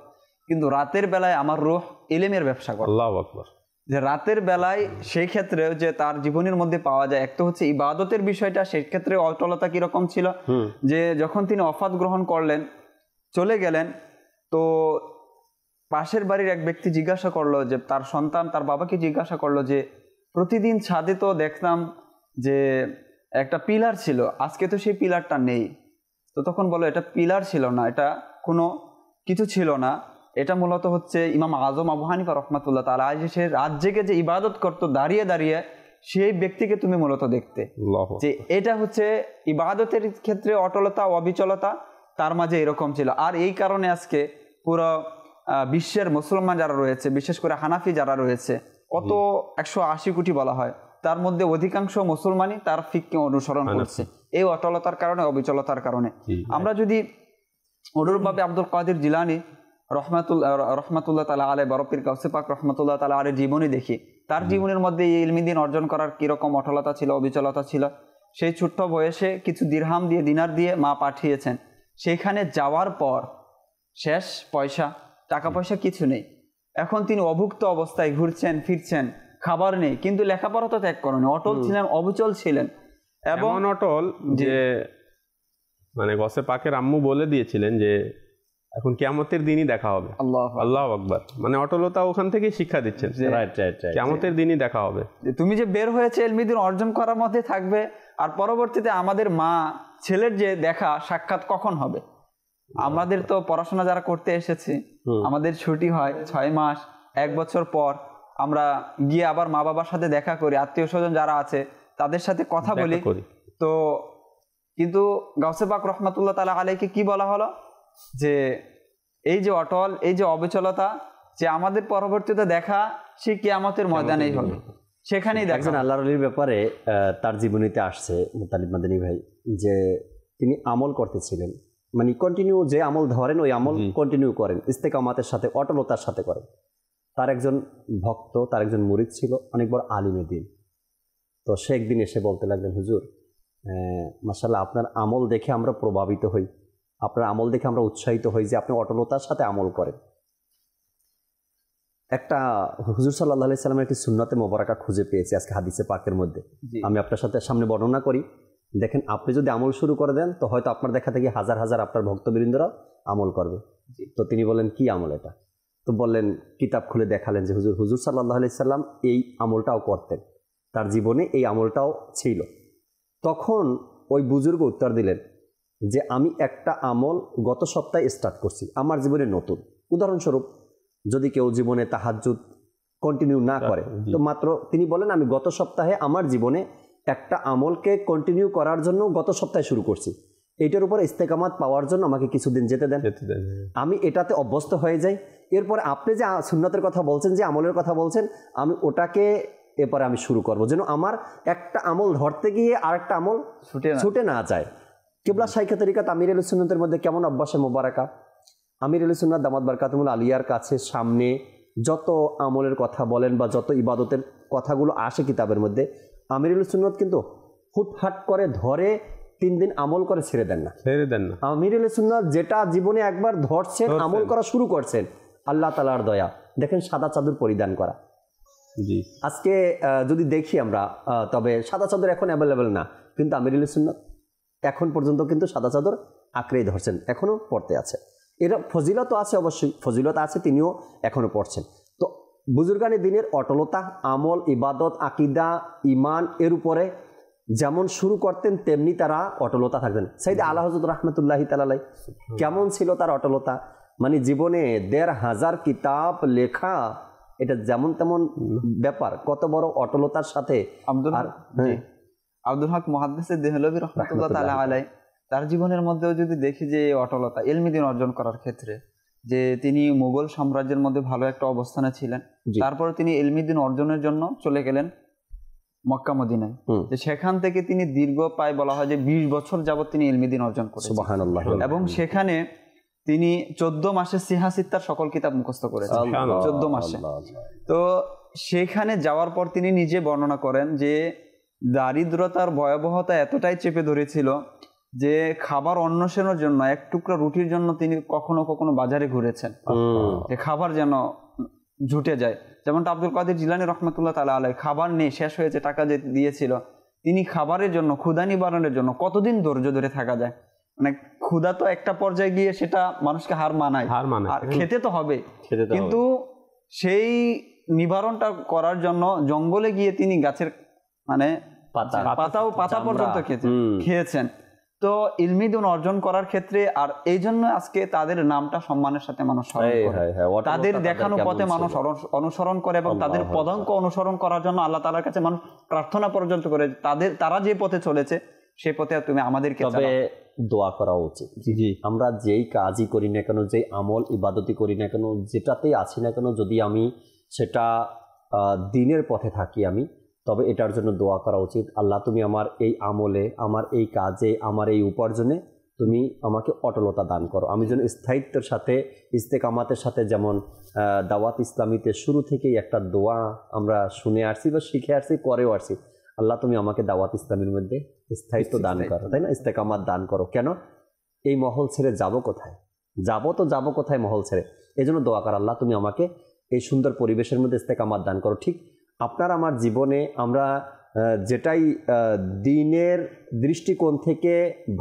কিন্তু রাতের বেলায় আমার রূহ ইলমের ব্যবসা করে। আল্লাহু আকবার। যে রাতের বেলায় সেই ক্ষেত্রে যে তার জীবনের মধ্যে পাওয়া যায়, একটা হচ্ছে ইবাদতের বিষয়টা, সেই ক্ষেত্রে অটলতা কিরকম ছিল, যে যখন তিনি ওফাত গ্রহণ করলেন, চলে গেলেন, তো পাশের বাড়ির এক ব্যক্তি জিজ্ঞাসা করলো যে তার সন্তান তার বাবাকে জিজ্ঞাসা করলো যে প্রতিদিন ছাদে তো দেখতাম যে একটা পিলার ছিল, আজকে তো সেই পিলারটা নেই। তো তখন বলো এটা পিলার ছিল না, এটা কোনো কিছু ছিল না, এটা মূলত হচ্ছে ইমাম আজম আবু হানিফা রাহমাতুল্লাহ তাআলা আলাইহি সে রাত জেগে যে ইবাদত করতো দাঁড়িয়ে দাঁড়িয়ে, সেই ব্যক্তিকে তুমি মূলত দেখতে। যে এটা হচ্ছে ইবাদতের ক্ষেত্রে অটলতা, অবিচলতা তার মাঝে এরকম ছিল। আর এই কারণে আজকে পুরো বিশ্বের মুসলমান যারা রয়েছে, বিশেষ করে হানাফি যারা রয়েছে, কত 180 কোটি বলা হয়, তার মধ্যে অধিকাংশ মুসলমানই তার ফিককে অনুসরণ করছে এই অটলতার কারণে, অবিচলতার কারণে। আমরা যদি অনুরূপভাবে আব্দুল কাদের জিলানী রহমাতুল্লাহ তাআলা আলাইহি, বরপীর গাউসে পাক রহমাতুল্লাহ তাআলা আলাইহির জীবনী দেখি, তার জীবনের মধ্যে এই ইলমি দ্বীন অর্জন করার কিরকম অটলতা ছিল, অবিচলতা ছিল। সেই ছোট্ট বয়সে কিছু দিরহাম দিয়ে, দিনার দিয়ে মা পাঠিয়েছেন, সেখানে যাওয়ার পর শেষ পয়সা, টাকা পয়সা কিছু নেই। এখন তিনি অভুক্ত অবস্থায় ঘুরছেন ফিরছেন, খাবার নেই, কিন্তু লেখাপড়া তো ত্যাগ করেন, অটল ছিলেন, অবিচল ছিলেন। এবং অটল যে মানে গসে পাকের আম্মু বলে দিয়েছিলেন যে এখন কিয়ামতের দিনই দেখা হবে। আল্লাহু আকবার। মানে অটলতা ওখান থেকেই শিক্ষা দিচ্ছেন, কিয়ামতের দিনই দেখা হবে। তুমি যে বের হয়েছে ইলমি দ্বীন অর্জন করার মধ্যে থাকবে, আর পরবর্তীতে আমাদের মা ছেলের যে দেখা সাক্ষাৎ কখন হবে। আমাদের তো পড়াশোনা যারা করতে এসেছি, আমাদের ছুটি হয় 6 মাস, 1 বছর পর আমরা গিয়ে আবার মা বাবার সাথে দেখা করি, আত্মীয় স্বজন যারা আছে তাদের সাথে কথা বলি। তো কিন্তু গাউসে পাক রহমাতুল্লাহ তাআলা আলাইহিকে কি বলা হলো যে এই যে অটল, এই যে অবিচলতা, যে আমাদের পরবর্তীতে দেখা সে কিয়ামতের ময়দানেই হবে, সেখানেই দেখা। একজন আল্লাহর ওলির ব্যাপারে তার জীবনীতে আসছে মুতালিব মাদানী ভাই, যে তিনি আমল করতেছিলেন, মানে কন্টিনিউ যে আমল ধরেন ওই আমল কন্টিনিউ করেন, ইস্তেকামাতের সাথে অটলতার সাথে করেন। তার একজন ভক্ত, তার একজন মুরিদ ছিল, অনেক বড় আলিমে দিন। তো সে একদিন এসে বলতে লাগলেন, হুজুর মাশাআল্লাহ আপনার আমল দেখে আমরা প্রভাবিত হই, আপনার আমল দেখে আমরা উৎসাহিত হই যে আপনি অটলতার সাথে আমল করেন। একটা হুজুর সাল্লাল্লাহু আলাইহি সাল্লামের একটি সুন্নতে মোবারকা খুঁজে পেয়েছি আজকে হাদিসে পাকের মধ্যে, আমি আপনার সাথে সামনে বর্ণনা করি। দেখেন, আপনি যদি আমল শুরু করে দেন তো হয়তো আপনার দেখা থেকে হাজার হাজার আপনার ভক্তবৃন্দরাও আমল করবে। তো তিনি বললেন, কি আমল এটা? তো বললেন, কিতাব খুলে দেখালেন যে হুজুর সাল্লাল্লাহু আলাইহি সাল্লাম এই আমলটাও করতেন, তার জীবনে এই আমলটাও ছিল। তখন ওই বুজুর্গ উত্তর দিলেন যে আমি একটা আমল গত সপ্তাহে স্টার্ট করছি, আমার জীবনে নতুন। উদাহরণস্বরূপ যদি কেউ জীবনে তাহাজ্জুদ কন্টিনিউ না করে, তো মাত্র তিনি বলেন আমি গত সপ্তাহে আমার জীবনে একটা আমলকে কন্টিনিউ করার জন্য গত সপ্তাহে শুরু করছি, এইটার উপর ইস্তেকামাত পাওয়ার জন্য আমাকে কিছুদিন যেতে দেন, আমি এটাতে অভ্যস্ত হয়ে যাই। এরপরে আপনি যে সুন্নতের কথা বলছেন, যে আমলের কথা বলছেন, আমি এরপরে আমি শুরু করব, যেন আমার একটা আমল ধরতে গিয়ে আরেকটা আমল ছুটে না যায়। কিবলা শাইখে তরিকাত আমির আহলে সুন্নতের মধ্যে কেমন অভ্যাসে মোবারকা, আমির আহলে সুন্নাত দামাত বারকাতুহুল আলিয়ার কাছে সামনে যত আমলের কথা বলেন বা যত ইবাদতের কথাগুলো আসে কিতাবের মধ্যে, আমির আহলে সুন্নাত কিন্তু হুটহাট করে ধরে 3 দিন আমল করে ছেড়ে দেন না। আমির আহলে সুন্নাত যেটা জীবনে একবার ধরছেন, আমল করা শুরু করছেন, আল্লাহ তাআলার দয়া, দেখেন সাদা চাদর পরিধান করা। আজকে যদি দেখি আমরা, তবে সাদা চাদর এখন অ্যাভেলেবেল না, কিন্তু আমির আহলে সুন্নাত এখন পর্যন্ত কিন্তু সাদা চাদর আঁকড়েই ধরছেন, এখনও পড়তে আছে। এর ফজিলত আছে, অবশ্যই ফজিলত আছে, তিনিও এখনও পড়ছেন। তো বুজুর্গানে দিনের অটলতা, আমল, ইবাদত, আকিদা, ইমান এর উপরে যেমন শুরু করতেন তেমনি তারা অটলতা থাকতেন। সাইয়েদে আলা হযরত রাহমাতুল্লাহি তাআলা আলাইহি কেমন ছিল তার অটলতা, মানে জীবনে ১৫০০ কিতাব লেখা, এটা যেমন তেমন ব্যাপার, কত বড় অটলতার সাথে। আব্দুল হক মুহাদ্দিস দেহলভী রাহমাতুল্লাহ তাআলা আলাইহি তার জীবনের মধ্যেও যদি দেখি যে অটলতা ইলমি দ্বীন অর্জন করার ক্ষেত্রে, যে তিনি মুঘল সাম্রাজ্যের মধ্যে ভালো একটা অবস্থানে ছিলেন, তারপরে তিনি ইলমি দ্বীন অর্জনের জন্য চলে গেলেন মক্কা মদিনায়। যে সেখান থেকে তিনি দীর্ঘ প্রায় বলা হয় যে 20 বছর যাবত তিনি ইলমি দ্বীন অর্জন করেছেন, সুবহানাল্লাহ। এবং সেখানে তিনি 14 মাসে সিহাসিত্তার সকল কিতাব মুখস্থ করেছেন, 14 মাসে। তো সেখানে যাওয়ার পর তিনি নিজে বর্ণনা করেন যে দারিদ্রতার ভয়াবহতা এতটাই চেপে ধরেছিল যে খাবার অন্বেষণের জন্য, এক টুকরা রুটির জন্য তিনি কখনো কখনো বাজারে ঘুরেছেন, যে খাবার যেন জুটে যায়। যেমনটা আব্দুল কাদের জিলানী রহমতুল্লাহ তাআলা আলাইহি, খাবার নেই, শেষ হয়েছে, টাকা যে দিয়েছিল, তিনি খাবারের জন্য, ক্ষুধা নিবারণের জন্য কতদিন ধৈর্য ধরে থাকা যায়। মানে ক্ষুধা তো একটা পর্যায়ে গিয়ে সেটা মানুষকে হার মানায়, আর খেতে তো হবে, কিন্তু সেই নিবারণটা করার জন্য জঙ্গলে গিয়ে তিনি গাছের মানে পাতা পর্যন্ত খেয়েছেন। তো ইলমি দ্বীন অর্জন করার ক্ষেত্রে, আর এই জন্য আজকে তাদের নামটা সম্মানের সাথে মানুষ স্মরণ করে, তাদের দেখানো পথে মানুষ অনুসরণ করে, এবং তাদের পদাঙ্ক অনুসরণ করার জন্য আল্লাহ তাআলার কাছে মানুষ প্রার্থনা পর্যন্ত করে, তারা যে পথে চলেছে সেই পথে তুমি আমাদেরকে দোয়া করা উচিত। আমরা যেই কাজই করি না কেন, যেই আমল ইবাদতই করি না কেন, যেটাতেই আছি না কেন, যদি আমি সেটা দিনের পথে থাকি, আমি তবে এটার জন্য দোয়া করা উচিত। আল্লাহ, তুমি আমার এই আমলে, আমার এই কাজে, আমার এই উপার্জনে তুমি আমাকে অটলতা দান করো। আমি যেন স্থায়িত্বের সাথে, ইস্তেকামাতের সাথে, যেমন দাওয়াত ইসলামীতে শুরু থেকেই একটা দোয়া আমরা শুনে আসছি বা শিখে আসছি, করেও আসছি, আল্লাহ তুমি আমাকে দাওয়াত ইসলামীর মধ্যে স্থায়িত্ব দান করো, তাই না, ইস্তেকামাত দান করো। কেন? এই মহল ছেড়ে যাব কোথায়, যাব কোথায় মহল ছেড়ে, এই জন্য দোয়া কর, আল্লাহ তুমি আমাকে এই সুন্দর পরিবেশের মধ্যে ইস্তেকামাত দান করো। ঠিক আপনার আমার জীবনে আমরা যেটাই দিনের দৃষ্টিকোণ থেকে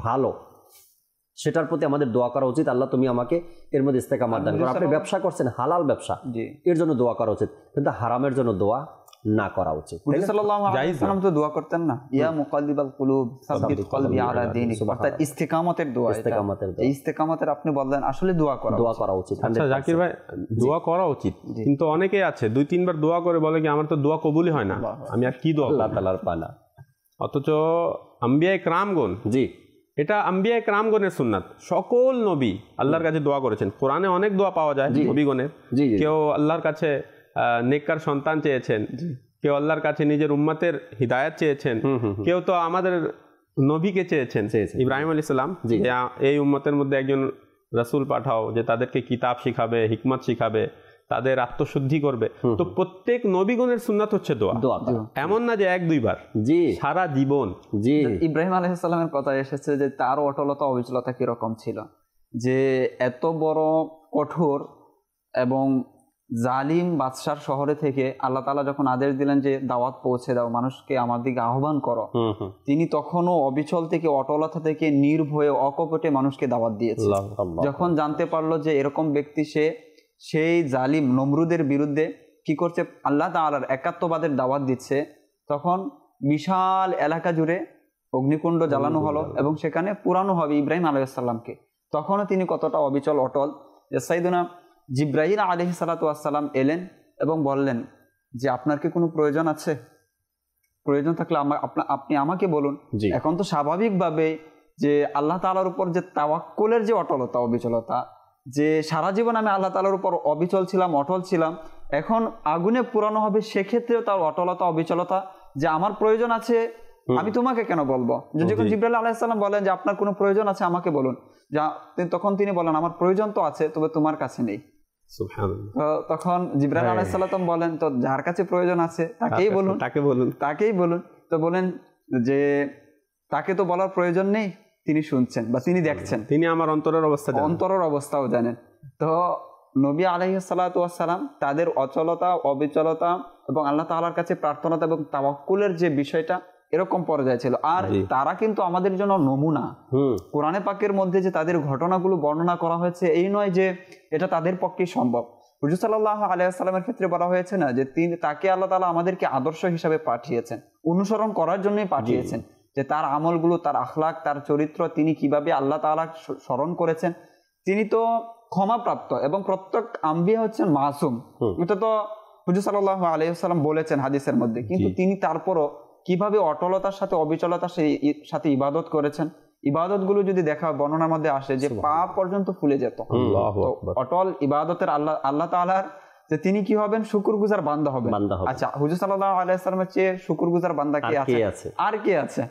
ভালো, সেটার প্রতি আমাদের দোয়া করা উচিত, আল্লাহ তুমি আমাকে এর মধ্যে ইস্তেকামাত দান করো। আপনি ব্যবসা করছেন, হালাল ব্যবসা, এর জন্য দোয়া করা উচিত, কিন্তু হারামের জন্য দোয়া না করা উচিত। সাল্লাল্লাহু আলাইহি ওয়াসাল্লাম তো দোয়া করতেন না, ইয়া মুকাল্লিবাল কুলুব সাব্বিত কলবি আলা দীনিক, অর্থাৎ ইস্তেকামতের দোয়া। এই ইস্তেকামতের আপনি বললেন আসলে দোয়া করা উচিত। আচ্ছা জাকির ভাই, দোয়া করা উচিত, কিন্তু অনেকেই আছে 2-3 বার দোয়া করে বলে কি আমার তো দোয়া কবুলই হয় না, আমি আর কি দোয়া, আল্লাহ তাআলার পালা। অথচ আম্বিয়া ইকরামগণ এটা আম্বিয়া একরামগণের সুন্নাত। সকল নবী আল্লাহর কাছে দোয়া করেছেন। কোরআনে অনেক দোয়া পাওয়া যায় নবীগণের। কেউ আল্লাহর কাছে নেককার সন্তান চেয়েছেন, কেউ আল্লাহর কাছে নিজের উম্মতের হিদায়াত চেয়েছেন, কেউ তো আমাদের নবীকে চেয়েছেন ইব্রাহিম আলাইহিস সালাম, এই উম্মতের মধ্যে একজন রাসূল পাঠাও যে তাদেরকে কিতাব শিখাবে, হিকমত শিখাবে, তাদের আত্মশুদ্ধি করবে। তো প্রত্যেক নবীগণের সুন্নাত হচ্ছে দোয়া। এমন না যে এক দুইবার, জি সারা জীবন। জি ইব্রাহিম আলাইহিস সালামের কথা এসেছে যে তার অটলতা অবিচলতা কিরকম ছিল, যে এত বড় কঠোর এবং জালিম বাদশার শহরে থেকে আল্লাহ তাআলা যখন আদেশ দিলেন যে দাওয়াত পৌঁছে দাও, মানুষকে আমার দিকে আহ্বান করো, তিনি তখনও অবিচল থেকে অটলতা থেকে নির্ভয়ে অকপটে মানুষকে দাওয়াত দিয়েছে। যখন জানতে পারলো যে এরকম ব্যক্তি সেই জালিম নমরুদের বিরুদ্ধে কি করছে, আল্লাহ তাআলার একাত্মবাদের দাওয়াত দিচ্ছে, তখন বিশাল এলাকা জুড়ে অগ্নিকুণ্ড জ্বালানো হলো এবং সেখানে পুরানো হবে ইব্রাহিম আলাইহিস সালামকে। তখনও তিনি কতটা অবিচল অটল যে সাইয়্যিদুনা জিবরাইল আলাইহিস সালাতু ওয়াস সালাম এলেন এবং বললেন যে আপনার কি কোনো প্রয়োজন আছে? প্রয়োজন থাকলে আপনি আমাকে বলুন। এখন তো স্বাভাবিকভাবে যে আল্লাহ তাআলার উপর যে তাওয়াক্কুলের যে অটলতা অবিচলতা, যে সারা জীবন আমি আল্লাহ তাআলার উপর অবিচল ছিলাম, অটল ছিলাম, এখন আগুনে পুরানো হবে, সেক্ষেত্রেও তার অটলতা অবিচলতা যে আমার প্রয়োজন আছে, আমি তোমাকে কেন বলবো? যখন জিবরাইল আলাইহিস সালাম বলেন যে আপনার কোনো প্রয়োজন আছে আমাকে বলুন, তখন তিনি বলেন আমার প্রয়োজন তো আছে, তবে তোমার কাছে নেই। তখন জিবরাইল আলাইহিস সালাম বলেন তো যার কাছে প্রয়োজন আছে তাকেই বলুন। তো বলেন যে তাকে তো বলার প্রয়োজন নেই, তিনি শুনছেন বা তিনি দেখছেন, তিনি আমার অন্তরের অবস্থাও জানেন। তো নবী আলাইহিস সালাতু ওয়াস সালাম তাদের অচলতা অবিচলতা এবং আল্লাহ তাআলার কাছে প্রার্থনা এবং তাওয়াক্কুলের যে বিষয়টা এরকম পর্যায়ে ছিল। আর তারা কিন্তু আমাদের জন্য নমুনা। কোরআনে পাকের মধ্যে যে তাদের ঘটনাগুলো বর্ণনা করা হয়েছে এই নয় যে এটা তাদের পক্ষে সম্ভব। হুজুর সাল্লাল্লাহু আলাইহি ওয়াসাল্লামের ক্ষেত্রে বলা হয়েছে না যে তাকে আল্লাহ তাআলা আমাদেরকে আদর্শ হিসাবে পাঠিয়েছেন, অনুসরণ করার জন্যই পাঠিয়েছেন, যে তার আমলগুলো, তার আখলাক, তার চরিত্র, তিনি কিভাবে আল্লাহ তাআলা স্মরণ করেছেন। তিনি তো ক্ষমাপ্রাপ্ত এবং প্রত্যেক আম্বিয়া হচ্ছেন মাসুম, এটা তো হুজুর সাল্লাল্লাহু আলাইহি ওয়াসাল্লাম বলেছেন হাদিসের মধ্যে। কিন্তু তিনি তারপরও কিভাবে অটলতার সাথে অবিচলতার সাথে ইবাদত করেছেন, ইবাদত গুলো যদি দেখা বর্ণনার মধ্যে আসে যে পা পর্যন্ত ফুলে যেত। অটল ইবাদতের আল্লাহ তাআলার যে তিনি কি হবেন, শুকরগুজার বান্দা হবেন। আচ্ছা, হুজুর সাল্লাল্লাহু আলাইহি ওয়াসাল্লামের চেয়ে শুকরগুজার বান্দা কে আছে? আর কে আছে?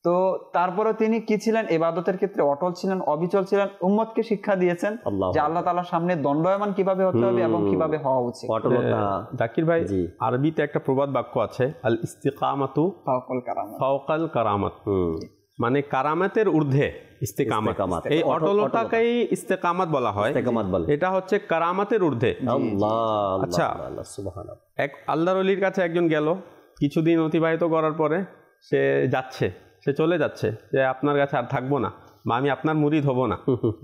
তো তারপরে তিনি কি ছিলেন, ইবাদতের ক্ষেত্রে অটল ছিলেন, অবিচল ছিলেন, উম্মতকে শিক্ষা দিয়েছেন যে আল্লাহ তাআলার সামনে দণ্ডায়মান কিভাবে হতে হবে এবং কিভাবে হওয়া উচিত। জাকির ভাই, আরবিতে একটা প্রবাদ বাক্য আছে, আল ইস্তিকামাতু ফাওকাল কারামাত, মানে কারামাতের ঊর্ধ্বে ইস্তিকামাত। এই অটলতাকেই ইস্তিকামাত বলা হয়, এটা হচ্ছে কারামাতের ঊর্ধ্বে। আচ্ছা, এক আল্লাহর ওলির কাছে একজন গেল, কিছুদিন অতিবাহিত করার পরে সে চলে যাচ্ছে যে আপনার কাছে আর থাকবো না, বা আমি আপনার মুরিদ হব না,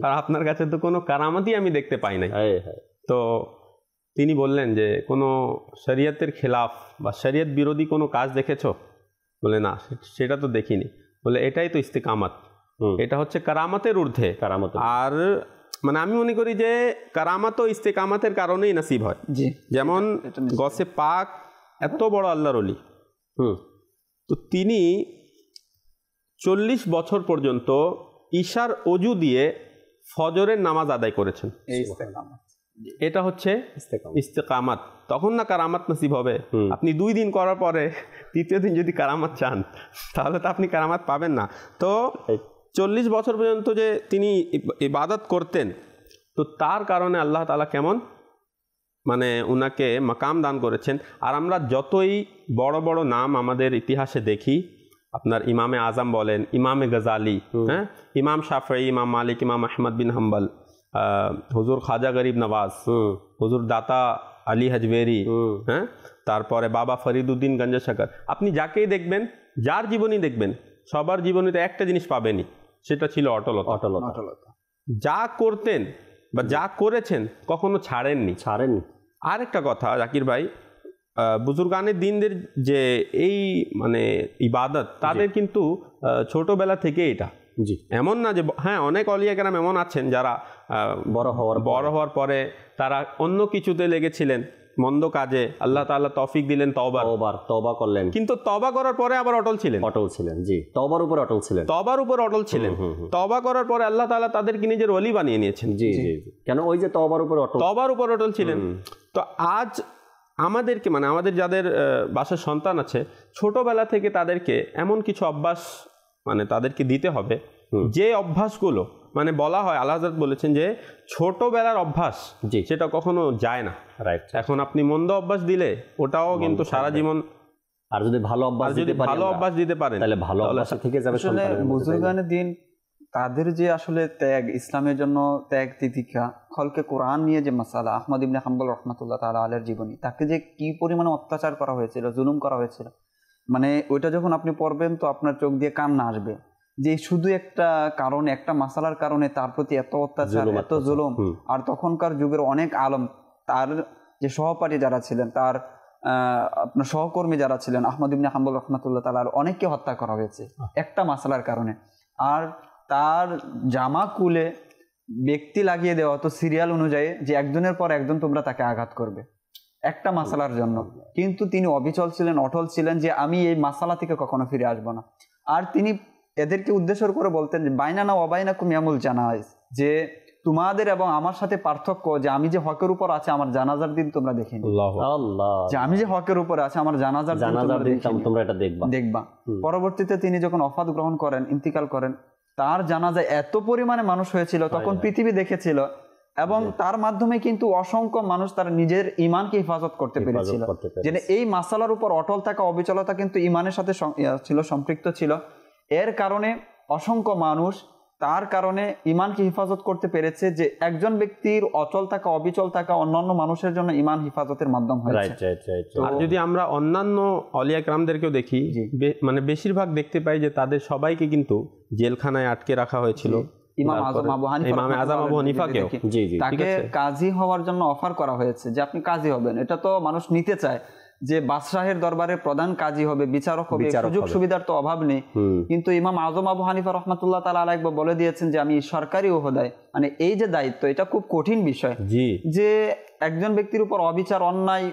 আর আপনার কাছে তো কোনো কারামাতই আমি দেখতে পাই নাই। তো তিনি বললেন যে কোনো শরীয়তের খেলাফ বা শরীয়ত বিরোধী কোনো কাজ দেখেছো? বলে না, সেটা তো দেখিনি। বলে এটাই তো ইস্তিকামাত, এটা হচ্ছে কারামাতের ঊর্ধ্বে। আর মানে আমি মনে করি যে কারামাত ও ইস্তিকামাতের কারণেই নসিব হয়। যেমন গসে পাক এত বড় আল্লাহর ওলি, তো তিনি 40 বছর পর্যন্ত ঈশার অজু দিয়ে ফজরের নামাজ আদায় করেছেন। এটা হচ্ছে ইস্তেকামাত। তখন না কারামাত নসিব হবে। আপনি 2 দিন করার পরে 3য় দিন যদি কারামাত চান তাহলে তো আপনি কারামাত পাবেন না। তো 40 বছর পর্যন্ত যে তিনি ইবাদত করতেন, তো তার কারণে আল্লাহ তাআলা কেমন মানে উনাকে মাকাম দান করেছেন। আর আমরা যতই বড় বড় নাম আমাদের ইতিহাসে দেখি, আপনার ইমামে আজম বলেন, ইমামে গজালি, হ্যাঁ, ইমাম শাফঈ, ইমাম মালিক, ইমাম আহমদ বিন হাম্বল, হুজুর খাজা গরিব নওয়াজ, হুজুর দাতা আলী হাজবেরি, হ্যাঁ, তারপরে বাবা ফরিদউদ্দিন গঞ্জশকর, আপনি যাকেই দেখবেন, যার জীবনী দেখবেন, সবার জীবনীতে একটা জিনিস পাবেনই, সেটা ছিল অটলতা। যা করতেন বা যা করেছেন কখনো ছাড়েননি। আরেকটা কথা জাকির ভাই, বুজুর্গানের দিনদের যে এই মানে ইবাদত, তাদের কিন্তু ছোটবেলা থেকে এটা, এমন না যে, হ্যাঁ অনেক আউলিয়া কেরাম এমন আছেন যারা বড় হওয়ার পরে তারা অন্য কিছুতে লেগেছিলেন, মন্দ কাজে, আল্লাহ তাআলা তৌফিক দিলেন তওবা করলেন, কিন্তু তওবা করার পরে আবার অটল ছিলেন। জি, তওবার উপর অটল ছিলেন। তওবা করার পরে আল্লাহ তাআলা তাদেরকে নিজের ওলি বানিয়ে নিয়েছেন। জি জি, কেন ওই যে তওবার উপর অটল ছিলেন। তো আজ আমাদেরকে, মানে আমাদের যাদের বাসার সন্তান আছে, ছোটবেলা থেকে তাদেরকে এমন কিছু অভ্যাস মানে তাদেরকে দিতে হবে, যে অভ্যাসগুলো মানে বলা হয়, আল্লাহ হযরত বলেছেন যে ছোটবেলার অভ্যাস সেটা কখনো যায় না। রাইট। এখন আপনি মন্দ অভ্যাস দিলে ওটাও কিন্তু সারা জীবন, আর যদি ভালো অভ্যাস দিতে পারেন তাহলে ভালো অভ্যাস থেকে যাবে। আসলে বুজুর্গানে দিন তাদের যে আসলে ত্যাগ, ইসলামের জন্য ত্যাগ তিতিক্ষা, খলকে কোরআন নিয়ে যে মাসালা, আহমদ ইবনে হাম্বল রাহমাতুল্লাহ তাআলা আলাইহির জীবনী, তাকে যে কি পরিমাণে অত্যাচার করা হয়েছিল, জুলুম করা হয়েছিল, মানে ওইটা যখন আপনি পড়বেন তো আপনার চোখ দিয়ে কান্না আসবে যে শুধু একটা কারণে, একটা মাসালার কারণে তার প্রতি এত অত্যাচার, এত জুলুম। আর তখনকার যুগের অনেক আলেম, তার যে সহপাঠী যারা ছিলেন, তার আপনার সহকর্মী যারা ছিলেন, আহমদ ইবনে হাম্বল রাহমাতুল্লাহ তাআলা অনেককে হত্যা করা হয়েছে একটা মাসালার কারণে। আর তার জামা খুলে ব্যক্তি লাগিয়ে দেওয়া হতো সিরিয়াল অনুযায়ী, যে একজনের পর একজন তোমরা তাকে আঘাত করবে একটা মাসালার জন্য। কিন্তু তিনি অবিচল ছিলেন, অটল ছিলেন যে আমি এই মাসালা থেকে কখনো ফিরে আসবো না। আর তিনি এদেরকে উদ্দেশ্য করে বলতেন যে বাইনানা ওয়াবাইনাকুম ইয়ামুল জানাইজ, যে তোমাদের এবং আমার সাথে পার্থক্য যে আমি যে হকের উপর আছে আমার জানাজার দিন তোমরা দেখিনি, যে আমি যে হকের উপর আছে আমার জানাজার দিন তোমরা এটা দেখবা। পরবর্তীতে তিনি যখন ওফাত গ্রহণ করেন, ইন্তিকাল করেন, তার জানাজায় এত পরিমাণে মানুষ হয়েছিল, তখন পৃথিবী দেখেছিল, এবং তার মাধ্যমে কিন্তু অসংখ্য মানুষ তার নিজের ইমানকে হেফাজত করতে পেরেছিল। যে এই মাসালার উপর অটল থাকা, অবিচলতা কিন্তু ইমানের সাথে ছিল, সম্পৃক্ত ছিল। এর কারণে অসংখ্য মানুষ তার কারণে ইমানকে হেফাজত করতে পেরেছে, যে একজন ব্যক্তির অচল থাকা, অবিচল থাকা অন্যান্য মানুষের জন্য ইমান হেফাজতের মাধ্যম হয়েছে। আর যদি আমরা অন্যান্য আউলিয়া কেরামদেরকেও দেখি, মানে বেশিরভাগ দেখতে পাই যে তাদের সবাইকে কিন্তু জেলখানায় আটকে রাখা হয়েছিল। ইমাম আজম আবু হানিফাকেও তাকে কাজী হওয়ার জন্য অফার করা হয়েছে, যে আপনি কাজী হবেন। এটা তো মানুষ নিতে চায় যে বাদশাহের দরবারে প্রধান কাজী হবে, বিচারক হবে, সুযোগ সুবিধার তো অভাব নেই। কিন্তু ইমাম আজম আবু হানিফা রহমাতুল্লাহ তাআলা আলাইহি বলে দিয়েছেন যে আমি সরকারি ওহদায়, মানে এই যে দায়িত্ব, এটা খুব কঠিন বিষয়, যে একজন ব্যক্তির উপর অবিচার, অন্যায়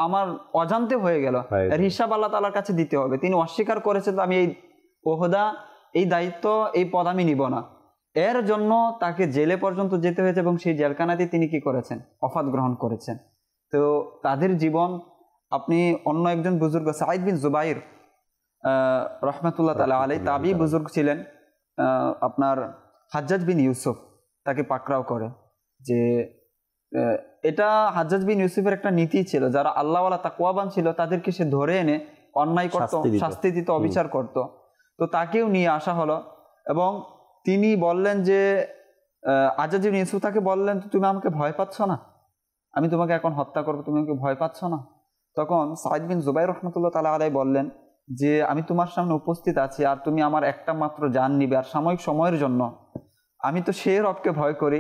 আমার অজান্তে হয়ে গেল, এর হিসাব আল্লাহ তাআলার কাছে দিতে হবে। তিনি অস্বীকার করেছেন আমি এই ওহদা, এই দায়িত্ব, এই পদ আমি নিব না। এর জন্য তাকে জেলে পর্যন্ত যেতে হয়েছে, এবং সেই জেলখানাতে তিনি কি করেছেন, ওফাত গ্রহণ করেছেন। তো তাদের জীবন, আপনি অন্য একজন বুজুর্গ সাঈদ বিন জুবাইর রহমাতুল্লাহ তাআলা আলাইহি, তাবি বুজুর্গ ছিলেন, আপনার হাজ্জাজ বিন ইউসুফ তাকে পাকড়াও করে। যে এটা হাজ্জাজ বিন ইউসুফের একটা নীতি ছিল, যারা আল্লাহওয়ালা তাকওয়াবান ছিল তাদেরকে সে ধরে এনে অন্যায় করত, শাস্তি দিত, অবিচার করত। তো তাকেও নিয়ে আসা হলো, এবং তিনি বললেন যে হাজ্জাজ বিন ইউসুফ তাকে বললেন, তুমি আমাকে ভয় পাচ্ছ না, আমি তোমাকে এখন হত্যা করবো, তুমি আমাকে ভয় পাচ্ছ না? তখন সাঈদ বিন জুবাইর রহমাতুল্লাহ তাআলা আলাইহি বললেন যে আমি তোমার সামনে উপস্থিত আছি, আর তুমি আমার একটা মাত্র জান নিবে, আর সাময়িক সময়ের জন্য। আমি তো সেই রবকে ভয় করি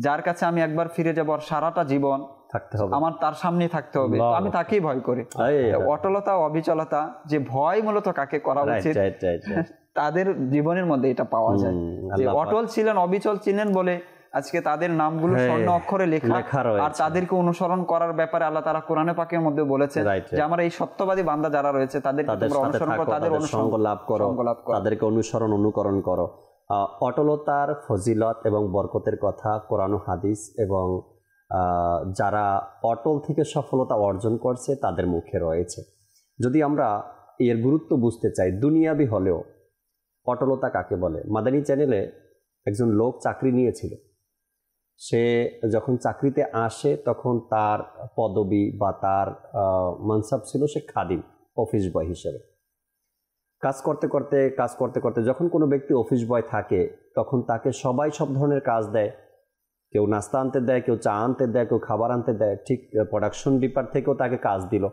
যার কাছে আমি একবার ফিরে যাব, আর সারাটা জীবন থাকতে হবে, আমার তার সামনে থাকতে হবে, আমি তাকেই ভয় করি। অটলতা, অবিচলতা, যে ভয় মূলত কাকে করা উচিত, তাদের জীবনের মধ্যে এটা পাওয়া যায়। যে অটল ছিলেন, অবিচল ছিলেন বলে আজকে তাদের নামগুলো স্বর্ণ অক্ষরে লেখা, আর তাদেরকে অনুসরণ করার ব্যাপারে আল্লাহ তাআলা কোরআনে পাকের মধ্যে বলেছেন যে আমার এই সত্যবাদী বান্দা যারা রয়েছে তাদেরকে তোমরা অনুসরণ করো, তাদের সঙ্গ লাভ করো, তাদেরকে অনুকরণ করো। অটলতার ফজিলত এবং বরকতের কথা কোরআন ও হাদিস এবং যারা অটল থেকে সফলতা অর্জন করছে তাদের মুখে রয়েছে। যদি আমরা এর গুরুত্ব বুঝতে চাই, দুনিয়াবি হলেও অটলতা কাকে বলে। মাদানী চ্যানেলে একজন লোক চাকরি নিয়েছিল, সে যখন চাকরিতে আসে তখন তার পদবি বা তার মানসাব ছিল সে খাদিম, অফিস বয় হিসেবে। কাজ করতে করতে যখন কোনো ব্যক্তি অফিস বয় থাকে তখন তাকে সবাই সব ধরনের কাজ দেয়, কেউ নাস্তা আনতে দেয়, কেউ চা আনতে দেয়, কেউ খাবার আনতে দেয়। ঠিক প্রোডাকশন ডিপার্ট থেকেও তাকে কাজ দিল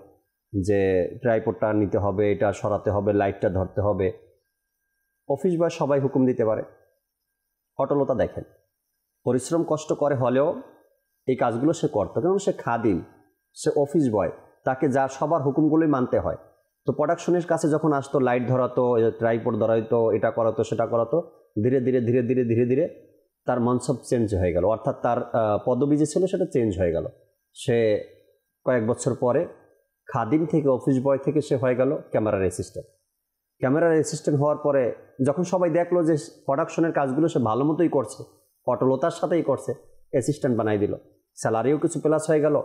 যে ট্রাইপডটা নিতে হবে, এটা সরাতে হবে, লাইটটা ধরতে হবে। অফিস বয় সবাই হুকুম দিতে পারে। অটলতা দেখেন, পরিশ্রম কষ্ট করে হলেও এই কাজগুলো সে করতো, কারণ সে খাদিম, সে অফিস বয়, তাকে যা সবার হুকুমগুলোই মানতে হয়। তো প্রোডাকশনের কাছে যখন আসতো, লাইট ধরাতো, ট্রাইপড ধরাইতো, এটা করাতো, সেটা করাতো, ধীরে ধীরে ধীরে ধীরে ধীরে ধীরে তার মনসব চেঞ্জ হয়ে গেল, অর্থাৎ তার পদবি যে ছিল সেটা চেঞ্জ হয়ে গেল। সে কয়েক বছর পরে খাদিম থেকে, অফিস বয় থেকে সে হয়ে গেল ক্যামেরার অ্যাসিস্ট্যান্ট। ক্যামেরার অ্যাসিস্ট্যান্ট হওয়ার পরে যখন সবাই দেখলো যে প্রোডাকশনের কাজগুলো সে ভালো মতোই করছে, অটলতার সাথেই করছে, অ্যাসিস্ট্যান্ট বানাই দিল। স্যালারিও কিছু প্লাস হয়ে গেল,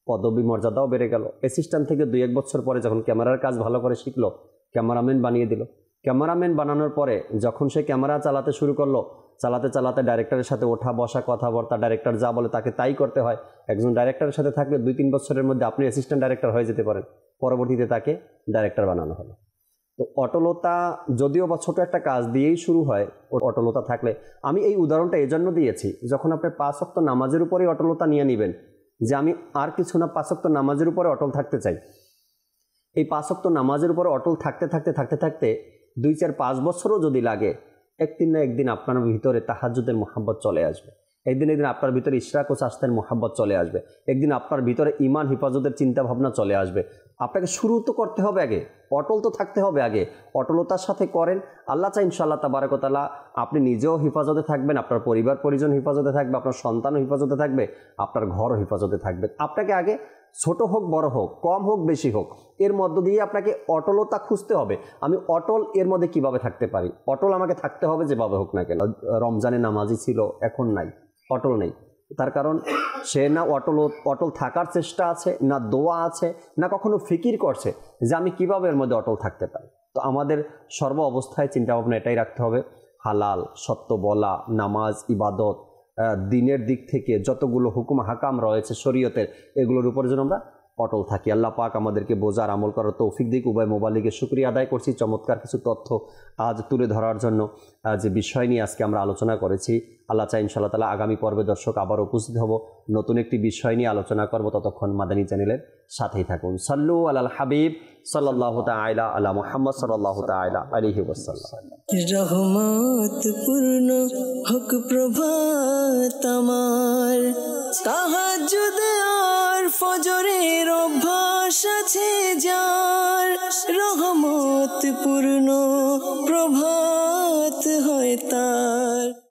পদবি মর্যাদাও বেড়ে গেল। অ্যাসিস্ট্যান্ট থেকে 2-1 বছর পরে যখন ক্যামেরার কাজ ভালো করে শিখলো, ক্যামেরাম্যান বানিয়ে দিল। ক্যামেরাম্যান বানানোর পরে যখন সে ক্যামেরা চালাতে শুরু করলো, চালাতে চালাতে ডাইরেক্টরের সাথে ওঠা বসা, কথাবার্তা, ডাইরেক্টর যা বলে তাকে তাই করতে হয়। একজন ডাইরেক্টরের সাথে থাকলে 2-3 বছরের মধ্যে আপনি অ্যাসিস্ট্যান্ট ডাইরেক্টর হয়ে যেতে পারেন। পরবর্তীতে তাকে ডাইরেক্টর বানানো হলো। তো অটলতা যদিও বা ছোটো একটা কাজ দিয়েই শুরু হয়, অটলতা থাকলে, আমি এই উদাহরণটা এজন্য দিয়েছি, যখন আপনি 5 ওয়াক্ত নামাজের উপরেই অটলতা নিয়ে নেবেন যে আমি আর কিছু না, 5 ওয়াক্ত নামাজের উপরে অটল থাকতে চাই। এই 5 ওয়াক্ত নামাজের উপরে অটল থাকতে থাকতে থাকতে থাকতে 2, 4, 5 বছরও যদি লাগে, একদিন না একদিন আপনার ভিতরে তাহাজ্জুদের মোহাব্বত চলে আসবে। একদিন আপনার ভিতরে ইশরাক ও চাস্তের মোহাব্বত চলে আসবে। একদিন আপনার ভিতরে ইমান হিফাজতের চিন্তা ভাবনা চলে আসবে। আপনাকে শুরু তো করতে হবে আগে, অটল তো থাকতে হবে আগে। অটলতার সাথে করেন, আল্লাহ চাই ইনশাআল্লাহ তাবারাক ওয়া তাআলা আপনি নিজেও হিফাজতে থাকবেন, আপনার পরিবার পরিজন হিফাজতে থাকবে, আপনার সন্তানও হিফাজতে থাকবে, আপনার ঘরও হিফাজতে থাকবে। আপনাকে আগে ছোট হোক বড় হোক, কম হোক বেশি হোক, এর মধ্য দিয়ে আপনাকে অটলতা খুঁজতে হবে। আমি অটল এর মধ্যে কিভাবে থাকতে পারি? অটল আমাকে থাকতে হবে যেভাবে হোক না কেন। রমজানে নামাজি ছিল, এখন নাই, অটল নেই। তার কারণ সে না অটল থাকার চেষ্টা আছে, না দোয়া আছে, না কখনো ফিকির করছে যে আমি কিভাবে এর মধ্যে অটল থাকতে পারি। তো আমাদের সর্ব অবস্থায় চিন্তাভাবনা এটাই রাখতে হবে, হালাল সত্য বলা, নামাজ, ইবাদত, দিনের দিক থেকে যতগুলো হুকুম হাকাম রয়েছে শরীয়তের, এগুলোর উপরে যেন আমরা অটল থাকি। আল্লাহ পাক আমাদেরকে বোঝার, আমল করার তৌফিক দিক। উভয় মোবাইলকে শুকরিয়া আদায় করছি চমৎকার কিছু তথ্য আজ তুলে ধরার জন্য। যে বিষয় নিয়ে আজকে আমরা আলোচনা করেছি, আল্লাহ চাই ইনশাআল্লাহ তাআলা আগামী পর্বে দর্শক আবার উপস্থিত হব, নতুন একটি বিষয় নিয়ে আলোচনা করব। ততক্ষণ মাদানী চ্যানেলের সাথেই থাকুন। সাল্লু আলাল হাবিব সাল্লাল্লাহু তাআলা আলা মুহাম্মদ সাল্লাল্লাহু তাআলা আলাইহি ওয়াসাল্লাম। রহমত পূর্ণ হক প্রভাত আমার, তাহাজ্জুদ আর ফজরের অভ্যাস আছে যার। রহমত পূর্ণ